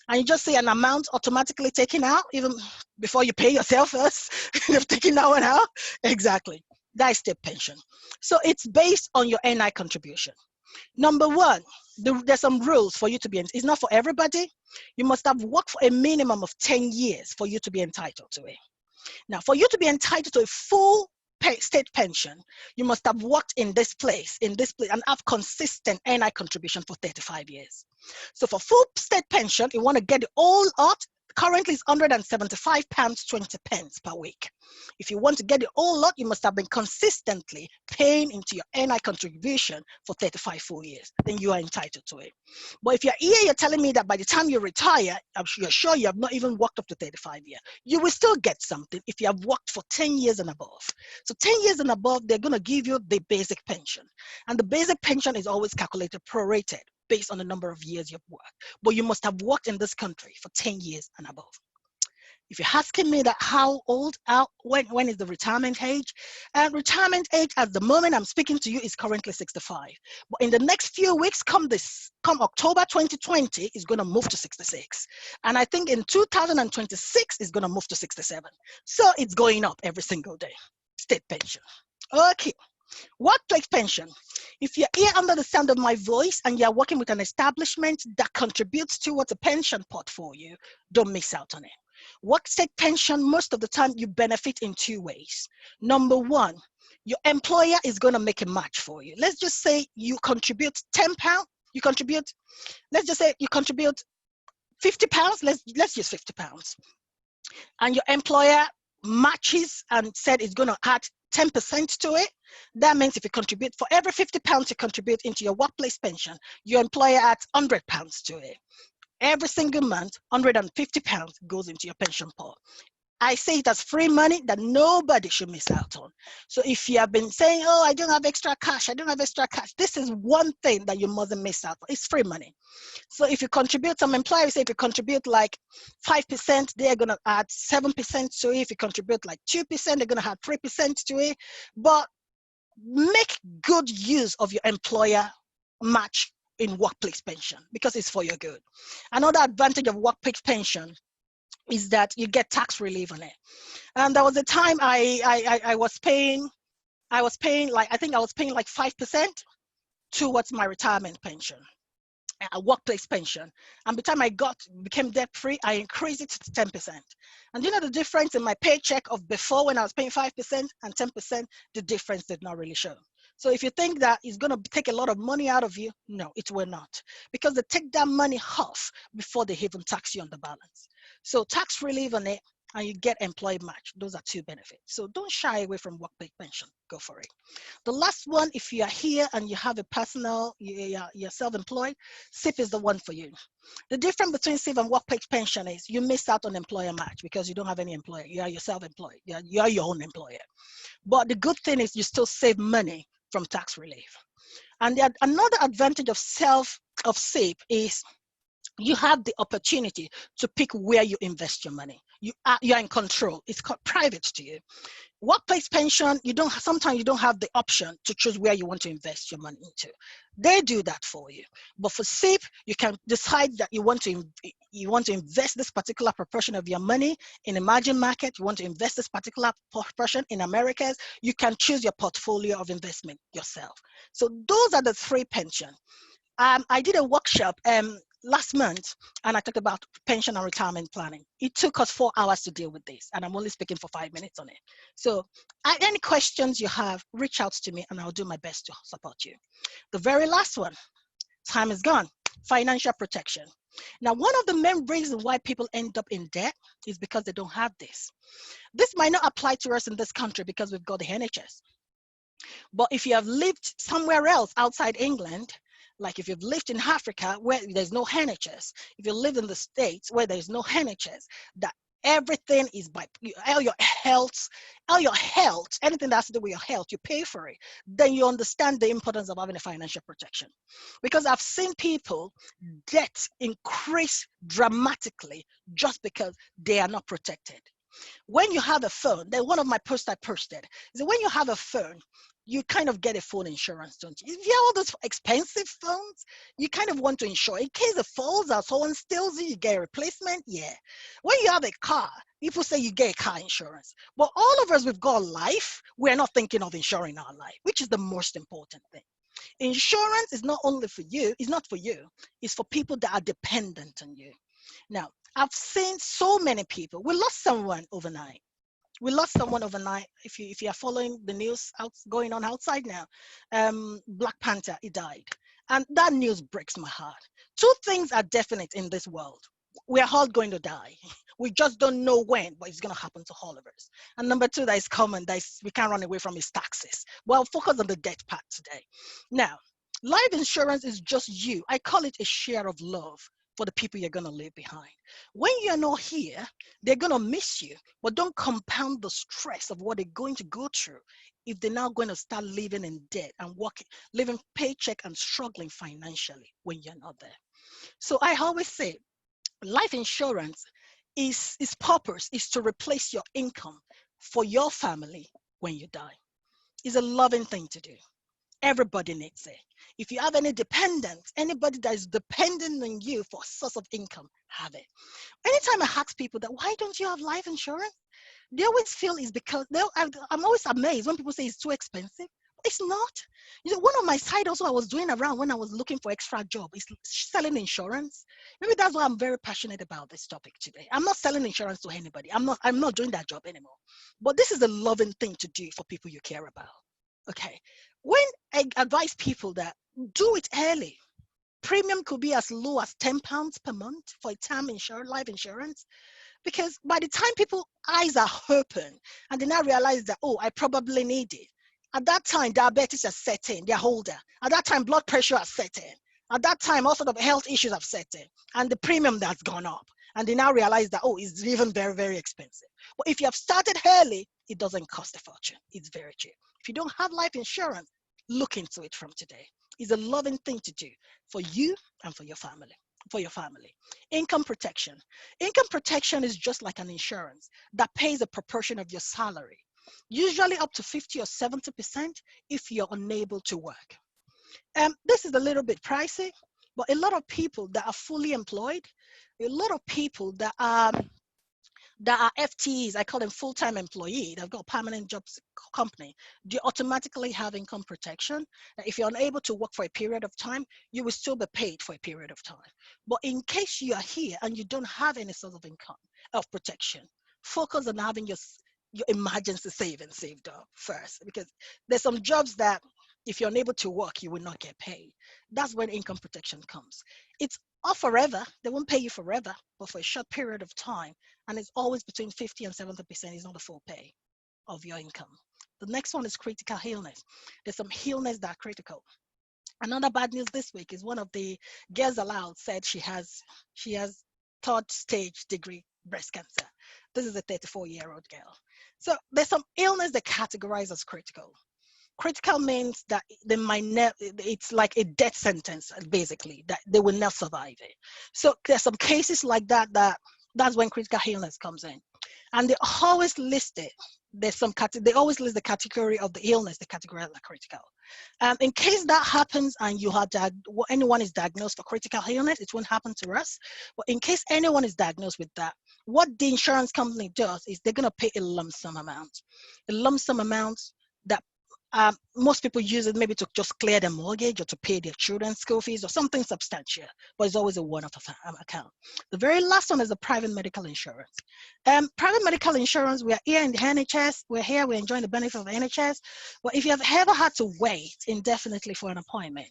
and you just see an amount automatically taken out even before you pay yourself first. You've taken that one out. Exactly. That is state pension. So it's based on your NI contribution. Number one, there's some rules for you to be, it's not for everybody. You must have worked for a minimum of 10 years for you to be entitled to it. Now, for you to be entitled to a full state pension, you must have worked in this place, and have consistent NI contribution for 35 years. So for full state pension, you want to get it all out. Currently, it's £175.20 per week. If you want to get it all lot, you must have been consistently paying into your NI contribution for 35 full years. Then you are entitled to it. But if you're here, you're telling me that by the time you retire, you're sure you have not even worked up to 35 years, you will still get something if you have worked for 10 years and above. So 10 years and above, they're going to give you the basic pension. And the basic pension is always calculated prorated based on the number of years you've worked. But you must have worked in this country for 10 years and above. If you're asking me that how old, when is the retirement age? Retirement age at the moment I'm speaking to you is currently 65. But in the next few weeks, come October 2020, is going to move to 66. And I think in 2026, it's going to move to 67. So it's going up every single day. State pension. Okay. Workplace pension. If you're here under the sound of my voice and you're working with an establishment that contributes towards a pension pot for you, don't miss out on it. Workstate pension, most of the time you benefit in two ways. Number one, your employer is going to make a match for you. Let's just say you contribute £10. Let's just say you contribute £50. Let's use £50. And your employer matches and said it's going to add 10% to it. That means if you contribute, for every £50 you contribute into your workplace pension, your employer adds £100 to it. Every single month, £150 goes into your pension pot. I say it as free money that nobody should miss out on. So if you have been saying, oh, I don't have extra cash, this is one thing that you mustn't miss out on. It's free money. So if you contribute, some employers say if you contribute like 5%, they're going to add 7% to it. If you contribute like 2%, they're going to add 3% to it. But make good use of your employer match in workplace pension because it's for your good. Another advantage of workplace pension is that you get tax relief on it. And there was a time I was paying like, I think I was paying like 5% towards my retirement pension, a workplace pension. And by the time I became debt free, I increased it to 10%. And you know the difference in my paycheck of before when I was paying 5% and 10%, the difference did not really show. So if you think that it's going to take a lot of money out of you, no, it will not. Because they take that money off before they even tax you on the balance. So tax relief on it, and you get employee match. Those are two benefits. So don't shy away from workplace pension. Go for it. The last one, if you are here and you have a personal, you're self-employed, SIP is the one for you. The difference between SIP and workplace pension is you miss out on employer match because you don't have any employer. You are your self-employed. You are your own employer. But the good thing is you still save money from tax relief. And another advantage of SIP is you have the opportunity to pick where you invest your money. You are in control. It's private to you. Workplace pension, sometimes you don't have the option to choose where you want to invest your money into. They do that for you. But for SIP, you can decide that you want to invest this particular proportion of your money in emerging market. You want to invest this particular proportion in Americas. You can choose your portfolio of investment yourself. So those are the three pensions. I did a workshop last month, and I talked about pension and retirement planning. It took us 4 hours to deal with this, and I'm only speaking for 5 minutes on it. So any questions you have, reach out to me, and I'll do my best to support you. The very last one, time is gone, financial protection. Now, one of the main reasons why people end up in debt is because they don't have this. This might not apply to us in this country because we've got the NHS. But if you have lived somewhere else outside England, like if you've lived in Africa where there's no NHS, if you live in the States where there's no NHS, that everything is by all your health, anything that's to do with your health, you pay for it, then you understand the importance of having a financial protection. Because I've seen people debt increase dramatically just because they are not protected. When you have a phone, then one of my posts I posted is that when you have a phone, you kind of get a phone insurance, don't you? If you have all those expensive phones, you kind of want to insure in case it falls out, someone steals it, you get a replacement. Yeah. When you have a car, people say you get a car insurance. But all of us, we've got life. We're not thinking of insuring our life, which is the most important thing. Insurance is not only for you, it's not for you, it's for people that are dependent on you. Now, I've seen so many people. We lost someone overnight. We lost someone overnight. If you are following the news going on outside now, Black Panther, he died, and that news breaks my heart. Two things are definite in this world: we are all going to die. We just don't know when, but it's going to happen to all of us. And number two, that is common, that is, we can't run away from, is taxes. Well, focus on the death part today. Now, life insurance is just you. I call it a share of love for the people you're going to leave behind. When you're not here, they're going to miss you, but don't compound the stress of what they're going to go through if they're now going to start living in debt and working, living paycheck and struggling financially when you're not there. So I always say life insurance is its purpose is to replace your income for your family when you die. It's a loving thing to do. Everybody needs it. If you have any dependents, anybody that is dependent on you for a source of income, have it. Anytime I ask people that, why don't you have life insurance? They always feel it's because I'm always amazed when people say it's too expensive. It's not. You know, one of my side also I was doing around when I was looking for extra job is selling insurance. Maybe that's why I'm very passionate about this topic today. I'm not selling insurance to anybody. I'm not doing that job anymore. But this is a loving thing to do for people you care about. Okay. When I advise people that do it early, premium could be as low as £10 per month for a term insurance, life insurance. Because by the time people eyes are open and they now realize that, oh, I probably need it. At that time, diabetes has set in, they're older. At that time, blood pressure has set in. At that time, all sort of health issues have set in. And the premium that's gone up. And they now realize that, oh, it's even very, very expensive. But if you have started early, it doesn't cost a fortune. It's very cheap. If you don't have life insurance, look into it from today. It's a loving thing to do for you and for your family. For your family. Income protection. Income protection is just like an insurance that pays a proportion of your salary, usually up to 50 or 70% if you're unable to work. This is a little bit pricey, but a lot of people that are fully employed, a lot of people that are FTEs, I call them full-time employee, they've got a permanent jobs company, do automatically have income protection. If you're unable to work for a period of time, you will still be paid for a period of time. But in case you are here and you don't have any sort of income of protection, focus on having your emergency savings saved up first, because there's some jobs that if you're unable to work, you will not get paid. That's when income protection comes. It's off forever. They won't pay you forever, but for a short period of time. And it's always between 50 and 70%. It's not the full pay of your income. The next one is critical illness. There's some illness that are critical. Another bad news this week is one of the girls aloud said she has third stage degree breast cancer. This is a 34-year-old girl. So there's some illness that categorize as critical. Critical means that they might never, it's like a death sentence, basically, that they will not survive it. So there's some cases like that, that's when critical illness comes in. And they always list it. They always list the category of the illness, the category as critical. In case that happens and anyone is diagnosed for critical illness, it won't happen to us. But in case anyone is diagnosed with that, what the insurance company does is they're going to pay a lump sum amount. A lump sum amount that most people use it maybe to just clear their mortgage or to pay their children's school fees or something substantial, but it's always a one-off account. The very last one is the private medical insurance. Private medical insurance, we are here in the NHS, we're enjoying the benefit of the NHS, but if you have ever had to wait indefinitely for an appointment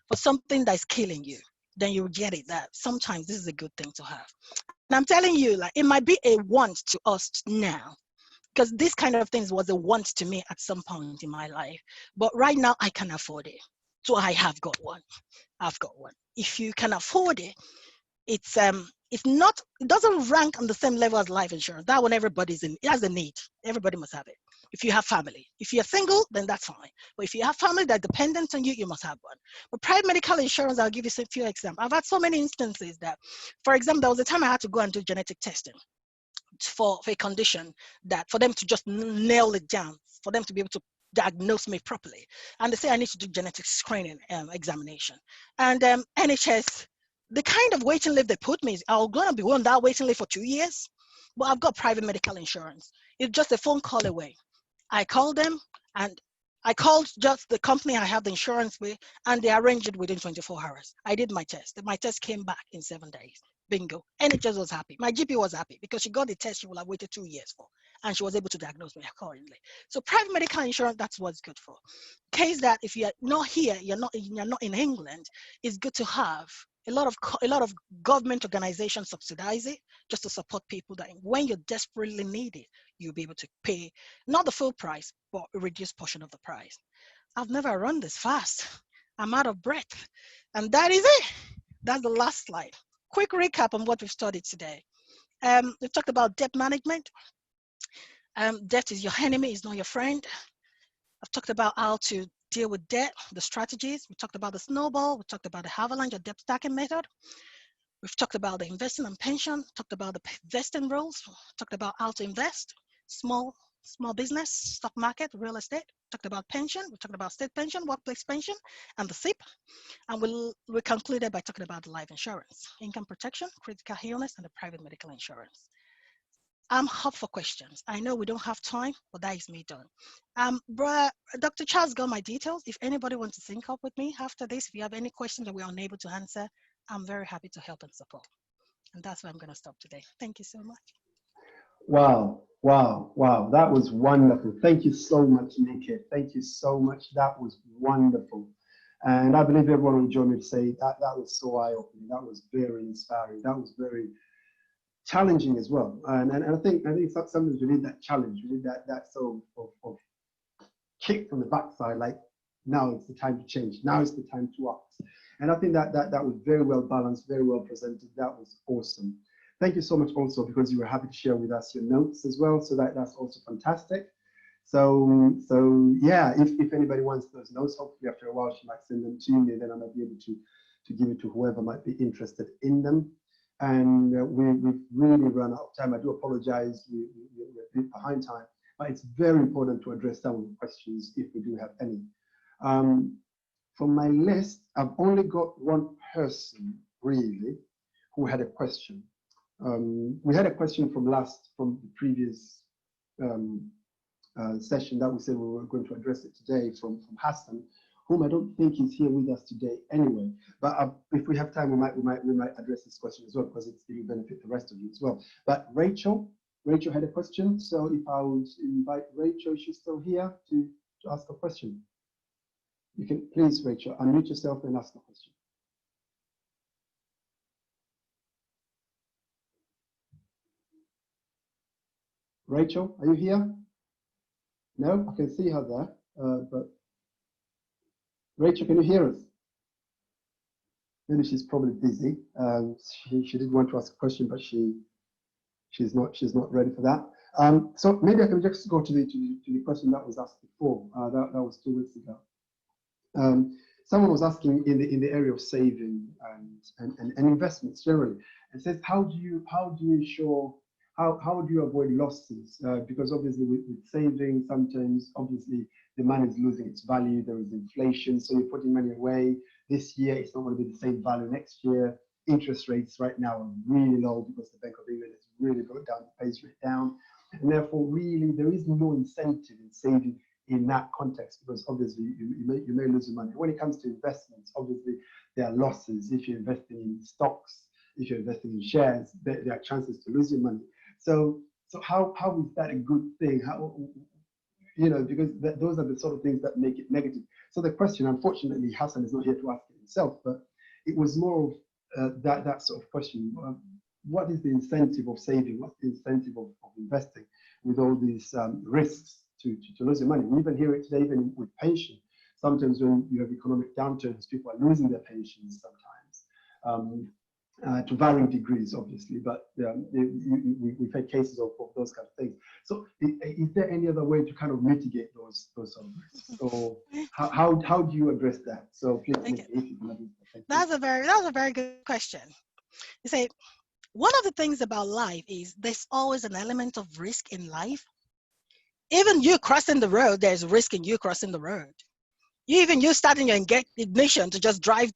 for something that's killing you, then you'll get it that sometimes this is a good thing to have. And I'm telling you, like, it might be a want to us now, because this kind of things was a want to me at some point in my life. But right now I can afford it. So I have got one. I've got one. If you can afford it, it's not, it doesn't rank on the same level as life insurance. That one everybody's in, it has a need. Everybody must have it. If you have family. If you're single, then that's fine. But if you have family that dependent on you, you must have one. But private medical insurance, I'll give you a few examples. I've had so many instances that, for example, there was a time I had to go and do genetic testing for a condition, that for them to just nail it down, for them to be able to diagnose me properly. And they say I need to do genetic screening examination. And NHS, the kind of waiting list they put me is, I'm going to be on that waiting list for 2 years, but I've got private medical insurance. It's just a phone call away. I called them, and I called just the company I have the insurance with, and they arranged it within 24 hours. I did my test. My test came back in 7 days. Bingo. NHS was happy. My GP was happy because she got the test she would have waited 2 years for, and she was able to diagnose me accordingly. So private medical insurance, that's what's good for. Case that if you're not here, you're not in England, it's good to have a lot of government organizations subsidize it just to support people that when you desperately need it, you'll be able to pay not the full price, but a reduced portion of the price. I've never run this fast. I'm out of breath. And that is it. That's the last slide. Quick recap on what we've studied today. We've talked about debt management. Debt is your enemy, is not your friend. I've talked about how to deal with debt, the strategies. We talked about the snowball. We talked about the avalanche or debt stacking method. We've talked about the investing and pension, talked about the vesting rules, talked about how to invest, small business, stock market, real estate, talked about pension, we talked about state pension, workplace pension, and the SIP. And we concluded by talking about the life insurance, income protection, critical illness, and the private medical insurance. I'm up for questions. I know we don't have time, but that is me done. Dr. Charles got my details. If anybody wants to sync up with me after this, if you have any questions that we're unable to answer, I'm very happy to help and support. And that's where I'm going to stop today. Thank you so much. Wow, wow, wow. That was wonderful. Thank you so much, Nikki. Thank you so much. That was wonderful. And I believe everyone will join me to say that that was so eye-opening. That was very inspiring. That was very challenging as well. And I think sometimes we need that challenge. We need that sort of kick from the backside, like now it's the time to change. Now is the time to act. And I think that was very well balanced, very well presented. That was awesome. Thank you so much also because you were happy to share with us your notes as well. So that's also fantastic. So yeah, if anybody wants those notes, hopefully after a while she might send them to me, and then I might be able to give it to whoever might be interested in them. And we've really run out of time. I do apologize, we're a bit behind time, but it's very important to address some of the questions if we do have any. From my list, I've only got one person really who had a question. We had a question from the previous session that we said we were going to address it today from Hassan, whom I don't think is here with us today anyway. But if we have time, we might address this question as well because it will benefit the rest of you as well. But Rachel had a question, so if I would invite Rachel, she's still here to ask a question. You can please, Rachel, unmute yourself and ask a question. Rachel, are you here? No, I can see her there, but Rachel, can you hear us? Maybe she's probably busy. She did want to ask a question, but she's not ready for that. So maybe I can just go to the question that was asked before. That was 2 weeks ago. Someone was asking in the area of saving and investments generally, and says, how do you ensure, how do you avoid losses? Because obviously with saving, sometimes obviously the money is losing its value. There is inflation, so you're putting money away. This year it's not going to be the same value next year. Interest rates right now are really low because the Bank of England has really brought down the base rate down, and therefore really there is no incentive in saving in that context, because obviously you may lose your money. When it comes to investments, obviously there are losses. If you're investing in stocks, if you're investing in shares, there are chances to lose your money. So how is that a good thing? How, because those are the sort of things that make it negative. So the question, unfortunately, Hassan is not here to ask it himself, but it was more of that sort of question. What is the incentive of saving? What's the incentive of investing with all these risks to lose your money? We even hear it today, even with pension. Sometimes when you have economic downturns, people are losing their pensions sometimes, to varying degrees, obviously, but we've had cases of those kind of things. So is there any other way to kind of mitigate those sort of risks? Or how do you address that? So please, if you can address that. That was a very good question. You say, one of the things about life is there's always an element of risk in life. Even you crossing the road, there's risk in you crossing the road. Even you starting your ignition to just drive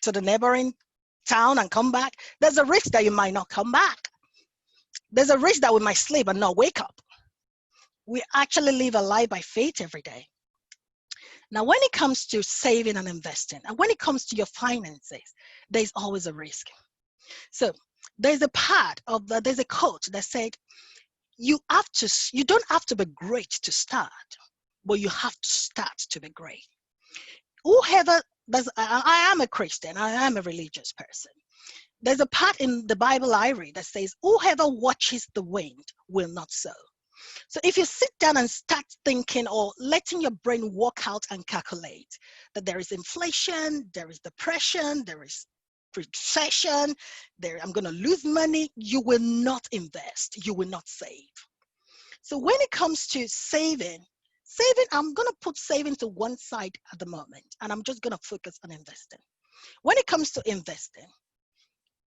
to the neighboring town and come back, there's a risk that you might not come back. There's a risk that we might sleep and not wake up. We actually live a life by faith every day. Now, when it comes to saving and investing, and when it comes to your finances, there's always a risk. So there's a there's a quote that said, you don't have to be great to start, but you have to start to be great. Whoever I am a Christian, I am a religious person. There's a part in the Bible I read that says, whoever watches the wind will not sow. So if you sit down and start thinking or letting your brain work out and calculate that there is inflation, there is depression, there is recession, I'm going to lose money, you will not invest, you will not save. So when it comes to saving, I'm going to put saving to one side at the moment, and I'm just going to focus on investing. When it comes to investing,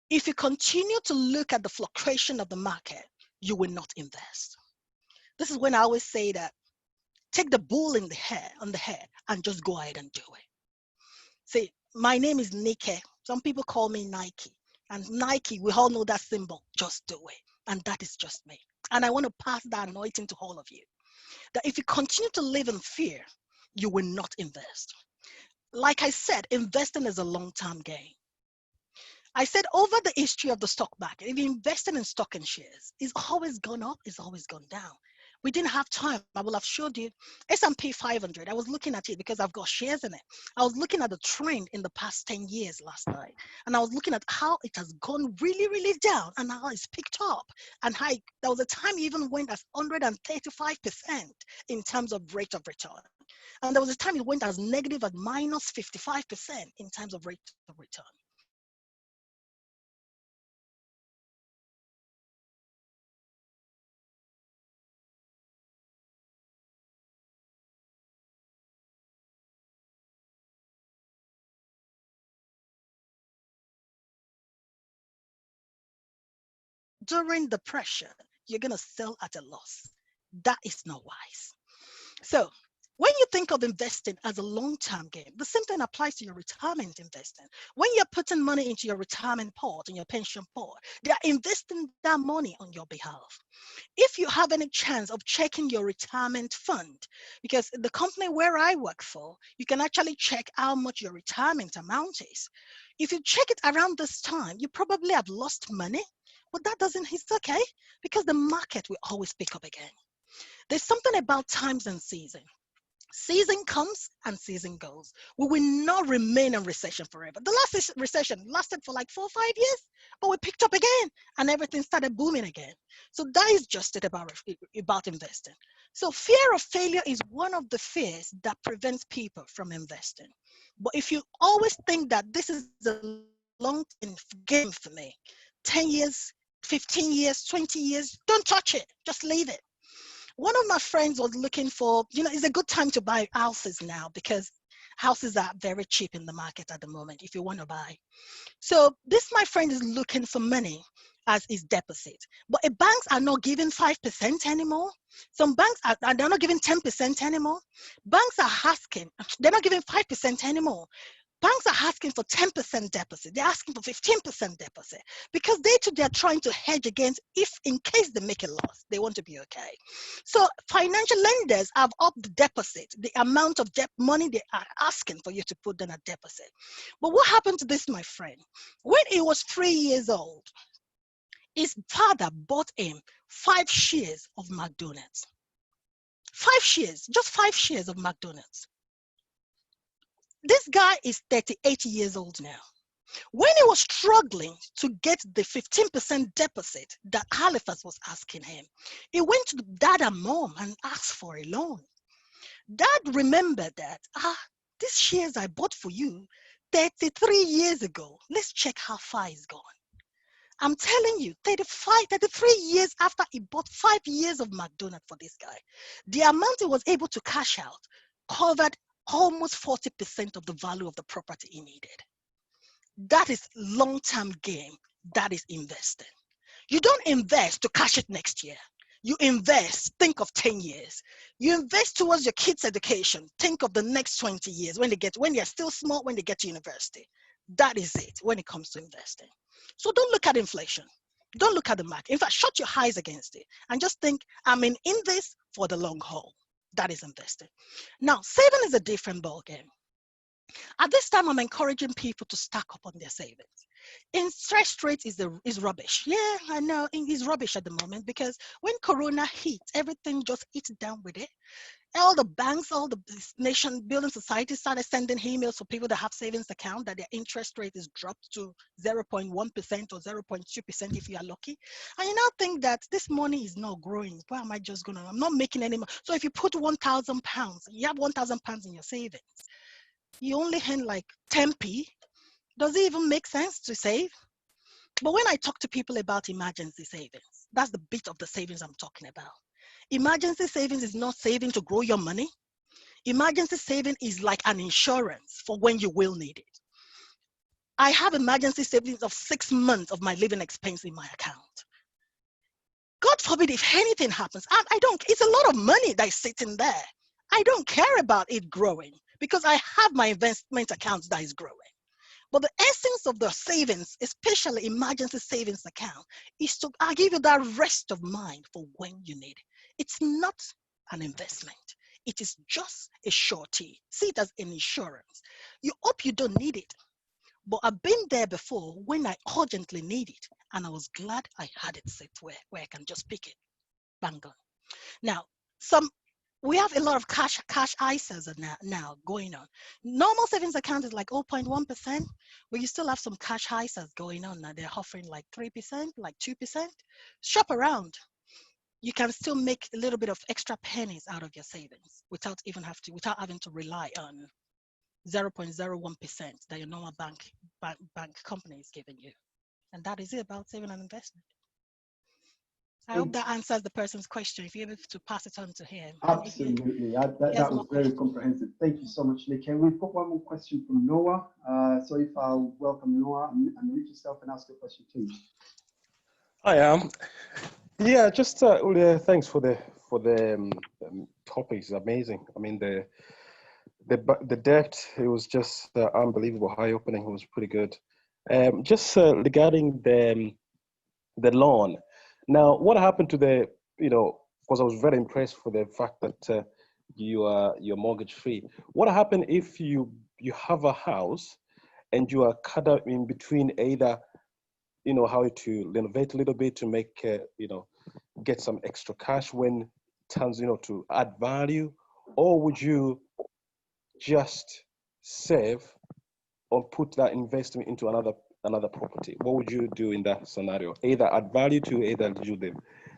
if you continue to look at the fluctuation of the market, you will not invest. This is when I always say that take the bull on the head and just go ahead and do it. See, my name is Nike. Some people call me Nike. And Nike, we all know that symbol, just do it. And that is just me. And I want to pass that anointing to all of you. That if you continue to live in fear, you will not invest. Like I said, investing is a long-term game. I said over the history of the stock market, if you invested in stock and shares, it's always gone up, it's always gone down. We didn't have time. I will have showed you S&P 500. I was looking at it because I've got shares in it. I was looking at the trend in the past 10 years last night. And I was looking at how it has gone really, really down and how it's picked up. And how there was a time it even went as 135% in terms of rate of return. And there was a time it went as negative at minus 55% in terms of rate of return. During depression, you're going to sell at a loss. That is not wise. So when you think of investing as a long-term game, the same thing applies to your retirement investing. When you're putting money into your retirement pot, in your pension pot, they are investing that money on your behalf. If you have any chance of checking your retirement fund, because the company where I work for, you can actually check how much your retirement amount is. If you check it around this time, you probably have lost money, but that doesn't, it's okay, because the market will always pick up again. There's something about times and season. Season comes and season goes. We will not remain in recession forever. The last recession lasted for like 4 or 5 years, but we picked up again and everything started booming again. So that is just it about investing. So fear of failure is one of the fears that prevents people from investing. But if you always think that this is a long game for me, 10 years, 15 years, 20 years, don't touch it. Just leave it. One of my friends was looking for, it's a good time to buy houses now because houses are very cheap in the market at the moment if you want to buy. So my friend is looking for money as his deposit. But banks are not giving 5% anymore. Some banks they're not giving 10% anymore. Banks are asking, they're not giving 5% anymore. Banks are asking for 10% deposit. They're asking for 15% deposit because they're trying to hedge against if in case they make a loss, they want to be okay. So financial lenders have upped the deposit, the amount of money they are asking for you to put in a deposit. But what happened to this, my friend? When he was 3 years old, his father bought him 5 shares of McDonald's. 5 shares, just 5 shares of McDonald's. This guy is 38 years old now. When he was struggling to get the 15% deposit that Halifax was asking him, he went to dad and mom and asked for a loan. Dad remembered that, these shares I bought for you 33 years ago. Let's check how far it's gone. I'm telling you, 33 years after he bought 5 years of McDonald's for this guy, the amount he was able to cash out covered almost 40% of the value of the property he needed. That is long-term game. That is investing. You don't invest to cash it next year. You invest, think of 10 years. You invest towards your kids' education, think of the next 20 years when they're still small, when they get to university. That is it when it comes to investing. So don't look at inflation. Don't look at the market. In fact, shut your eyes against it and just think, I'm in this for the long haul. That is investing. Now, saving is a different ballgame. At this time, I'm encouraging people to stack up on their savings. Interest rate is rubbish. Yeah, I know it's rubbish at the moment because when Corona hit, everything just hit down with it. All the banks, all the nation building societies started sending emails for people that have savings account that their interest rate is dropped to 0.1% or 0.2% if you are lucky. And you now think that this money is not growing. Why am I just gonna? I'm not making any more. So if you put £1,000, you have £1,000 in your savings, you only earn like 10p. Does it even make sense to save? But when I talk to people about emergency savings, that's the bit of the savings I'm talking about. Emergency savings is not saving to grow your money. Emergency saving is like an insurance for when you will need it. I have emergency savings of 6 months of my living expense in my account. God forbid if anything happens, I don't, it's a lot of money that is sitting there. I don't care about it growing because I have my investment account that is growing. But the essence of the savings, especially emergency savings account, is to give you that rest of mind for when you need it. It's not an investment. It is just a surety. See it as an insurance. You hope you don't need it. But I've been there before when I urgently need it. And I was glad I had it set where I can just pick it. Bang on. Now, we have a lot of cash ISAs now going on. Normal savings account is like 0.1%, but you still have some cash ISAs going on now. They're offering like 3%, like 2%. Shop around. You can still make a little bit of extra pennies out of your savings without having to rely on 0.01% that your normal bank company is giving you. And that is it about saving and investment. I hope that answers the person's question. If you're able to pass it on to him. Absolutely. That was very comprehensive. Thank you so much, Nick. And we've got one more question from Noah. So if I'll welcome Noah and unmute yourself and ask your question, please. Hi, yeah, just thanks for the topic. It's amazing. I mean, the depth, it was just unbelievable. Eye opening. It was pretty good. Just regarding the loan. Now, what happened to because I was very impressed for the fact that you're mortgage free. What happened if you have a house and you are cut out in between either, how to renovate a little bit to make, get some extra cash when it turns, to add value, or would you just save or put that investment into another property? What would you do in that scenario? Either add value to either do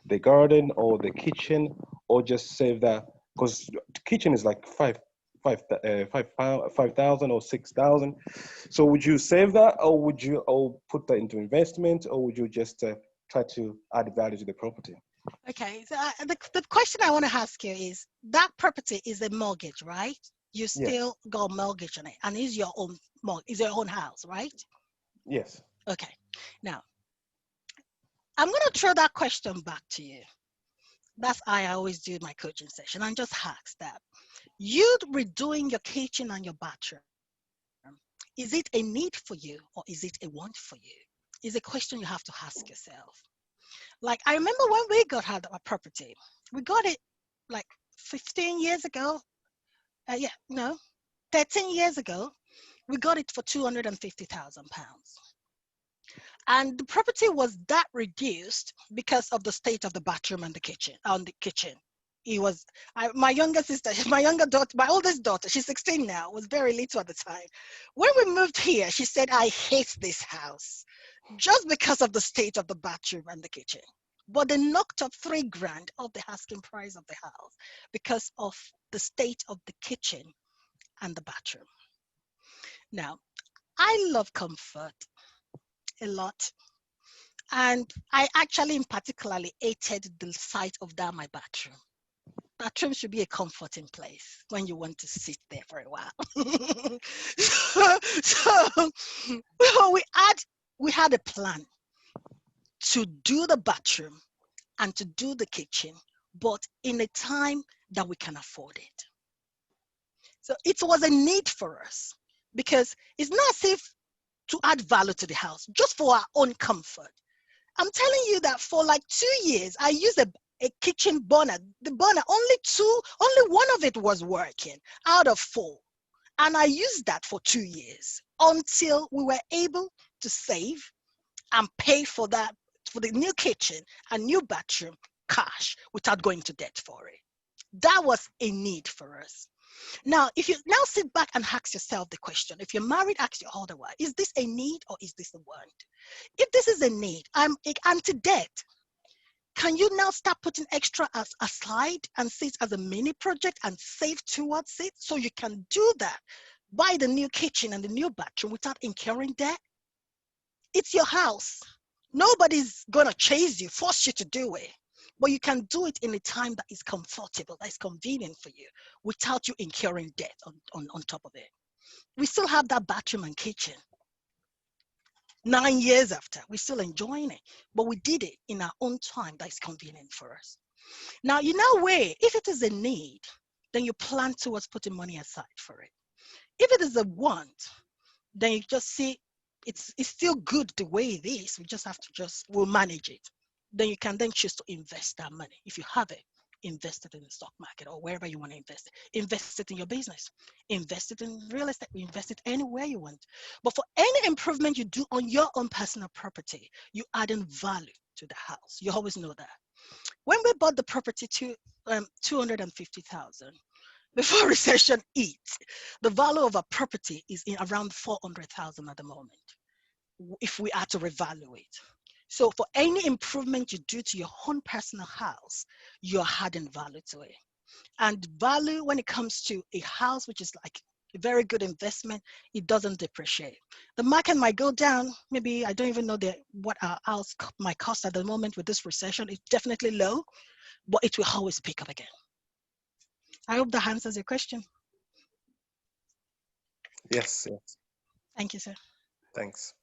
the garden or the kitchen, or just save that, because the kitchen is like 5,000 or 6,000. So would you save that, or would you put that into investment, or would you just try to add value to the property? Okay, so the question I want to ask you is, that property is a mortgage, right? You still got a mortgage on it, and is your own house, right? Yes. Okay. Now, I'm going to throw that question back to you. That's how I always do my coaching session, and just ask that. You redoing your kitchen and your bathroom, is it a need for you or is it a want for you? Is a question you have to ask yourself. Like, I remember when we got our property, we got it like 15 years ago. 13 years ago, we got it for £250,000. And the property was that reduced because of the state of the bathroom and the kitchen. It was, my younger sister, my oldest daughter, she's 16 now, was very little at the time. When we moved here, she said, I hate this house just because of the state of the bathroom and the kitchen. But they knocked up £3,000 of the asking price of the house because of the state of the kitchen and the bathroom. Now, I love comfort a lot. And I actually particularly hated the sight of that my bathroom. Bathroom should be a comforting place when you want to sit there for a while. so we had a plan to do the bathroom and to do the kitchen, but in a time that we can afford it. So it was a need for us because it's not safe to add value to the house just for our own comfort. I'm telling you that for like 2 years, I used a kitchen burner. The burner, only one of it was working out of 4. And I used that for 2 years until we were able to save and pay for that, for the new kitchen and new bathroom cash without going to debt for it. That was a need for us. Now, if you now sit back and ask yourself the question, if you're married, ask your otherwise, is this a need or is this a want? If this is a need, I'm anti-debt. Can you now start putting extra aside and see it as a mini project and save towards it so you can do that? Buy the new kitchen and the new bathroom without incurring debt? It's your house. Nobody's gonna chase you, force you to do it. But you can do it in a time that is comfortable, that is convenient for you, without you incurring debt on top of it. We still have that bathroom and kitchen. 9 years after, we're still enjoying it, but we did it in our own time that is convenient for us. Now, you know where, if it is a need, then you plan towards putting money aside for it. If it is a want, then you just see it's still good the way it is. We just have to we'll manage it. Then you can then choose to invest that money. If you have it, invest it in the stock market or wherever you want to invest it. Invest it in your business. Invest it in real estate. Invest it anywhere you want. But for any improvement you do on your own personal property, you adding value to the house. You always know that. When we bought the property to 250,000, before recession hit, the value of a property is in around 400,000 at the moment, if we are to revaluate. So for any improvement you do to your own personal house, you're adding value to it. And value, when it comes to a house, which is like a very good investment, it doesn't depreciate. The market might go down. Maybe I don't even know what our house might cost at the moment with this recession. It's definitely low, but it will always pick up again. I hope that answers your question. Yes, yes. Thank you, sir. Thanks.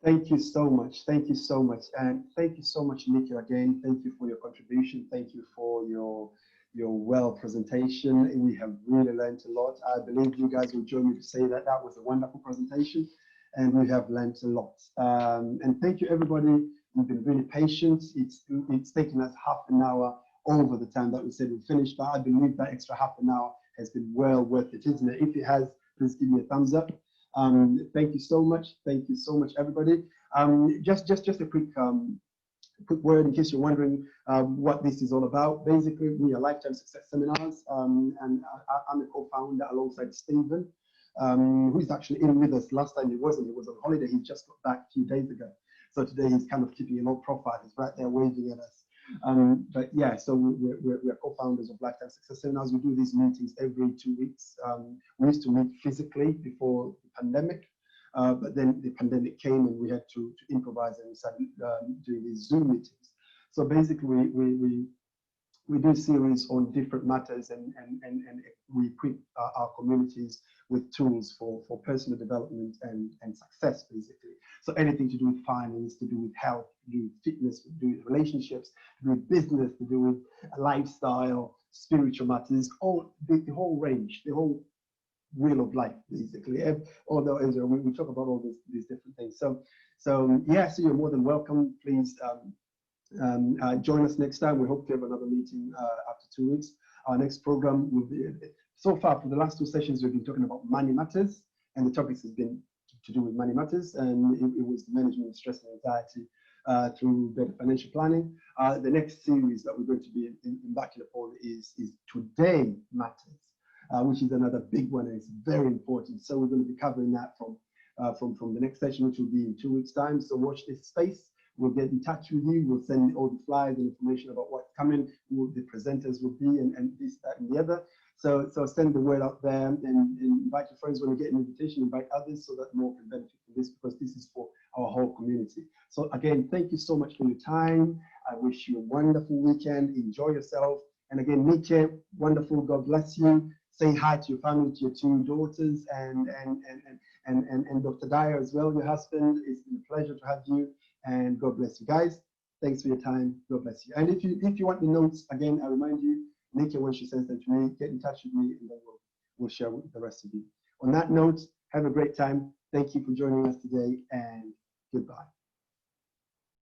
Thank you so much. Thank you so much. And thank you so much, Nikki, again. Thank you for your contribution. Thank you for your well presentation. We have really learned a lot. I believe you guys will join me to say that that was a wonderful presentation and we have learned a lot. And thank you, everybody. You've been really patient. It's taken us half an hour over the time that we said we'd finish, but I believe that extra half an hour has been well worth it, isn't it? If it has, please give me a thumbs up. Thank you so much. Thank you so much, everybody. Just a quick word in case you're wondering what this is all about. Basically, we are Lifetime Success Seminars, and I'm a co-founder alongside Stephen, who is actually in with us. Last time he wasn't. He was on holiday. He just got back a few days ago. So today he's kind of keeping a low profile. He's right there waving at us. But yeah, so we're co-founders of Lifetime Success Seminars. We do these meetings every 2 weeks. We used to meet physically before the pandemic, but then the pandemic came and we had to improvise and we started doing these Zoom meetings. So basically, we do series on different matters and we equip our communities with tools for personal development and success, basically. So anything to do with finance, to do with health, to do with fitness, to do with relationships, to do with business, to do with lifestyle, spiritual matters, all the whole range, the whole wheel of life, basically. Although we talk about all these different things. So yeah, so you're more than welcome. Please join us next time. We hope to have another meeting after 2 weeks. Our next program will be, so far for the last 2 sessions, we've been talking about money matters, and the topics has been to do with money matters, and it was the management of stress and anxiety through better financial planning. The next series that we're going to be embarking upon is Today Matters, which is another big one, and it's very important. So we're going to be covering that from the next session, which will be in 2 weeks' time. So watch this space. We'll get in touch with you. We'll send all the flyers and information about what's coming, who the presenters will be, and this, that, and the other. So send the word out there and invite your friends. When you get an invitation, invite others so that more can benefit from this, because this is for our whole community. So again, thank you so much for your time. I wish you a wonderful weekend. Enjoy yourself. And again, Nike, wonderful. God bless you. Say hi to your family, to your 2 daughters, and Dr. Dyer as well, your husband. It's been a pleasure to have you. And God bless you guys. Thanks for your time. God bless you. And if you want the notes, again, I remind you, Nikki, when she sends them to me, get in touch with me, and then we'll share with the rest of you. On that note, have a great time. Thank you for joining us today, and goodbye.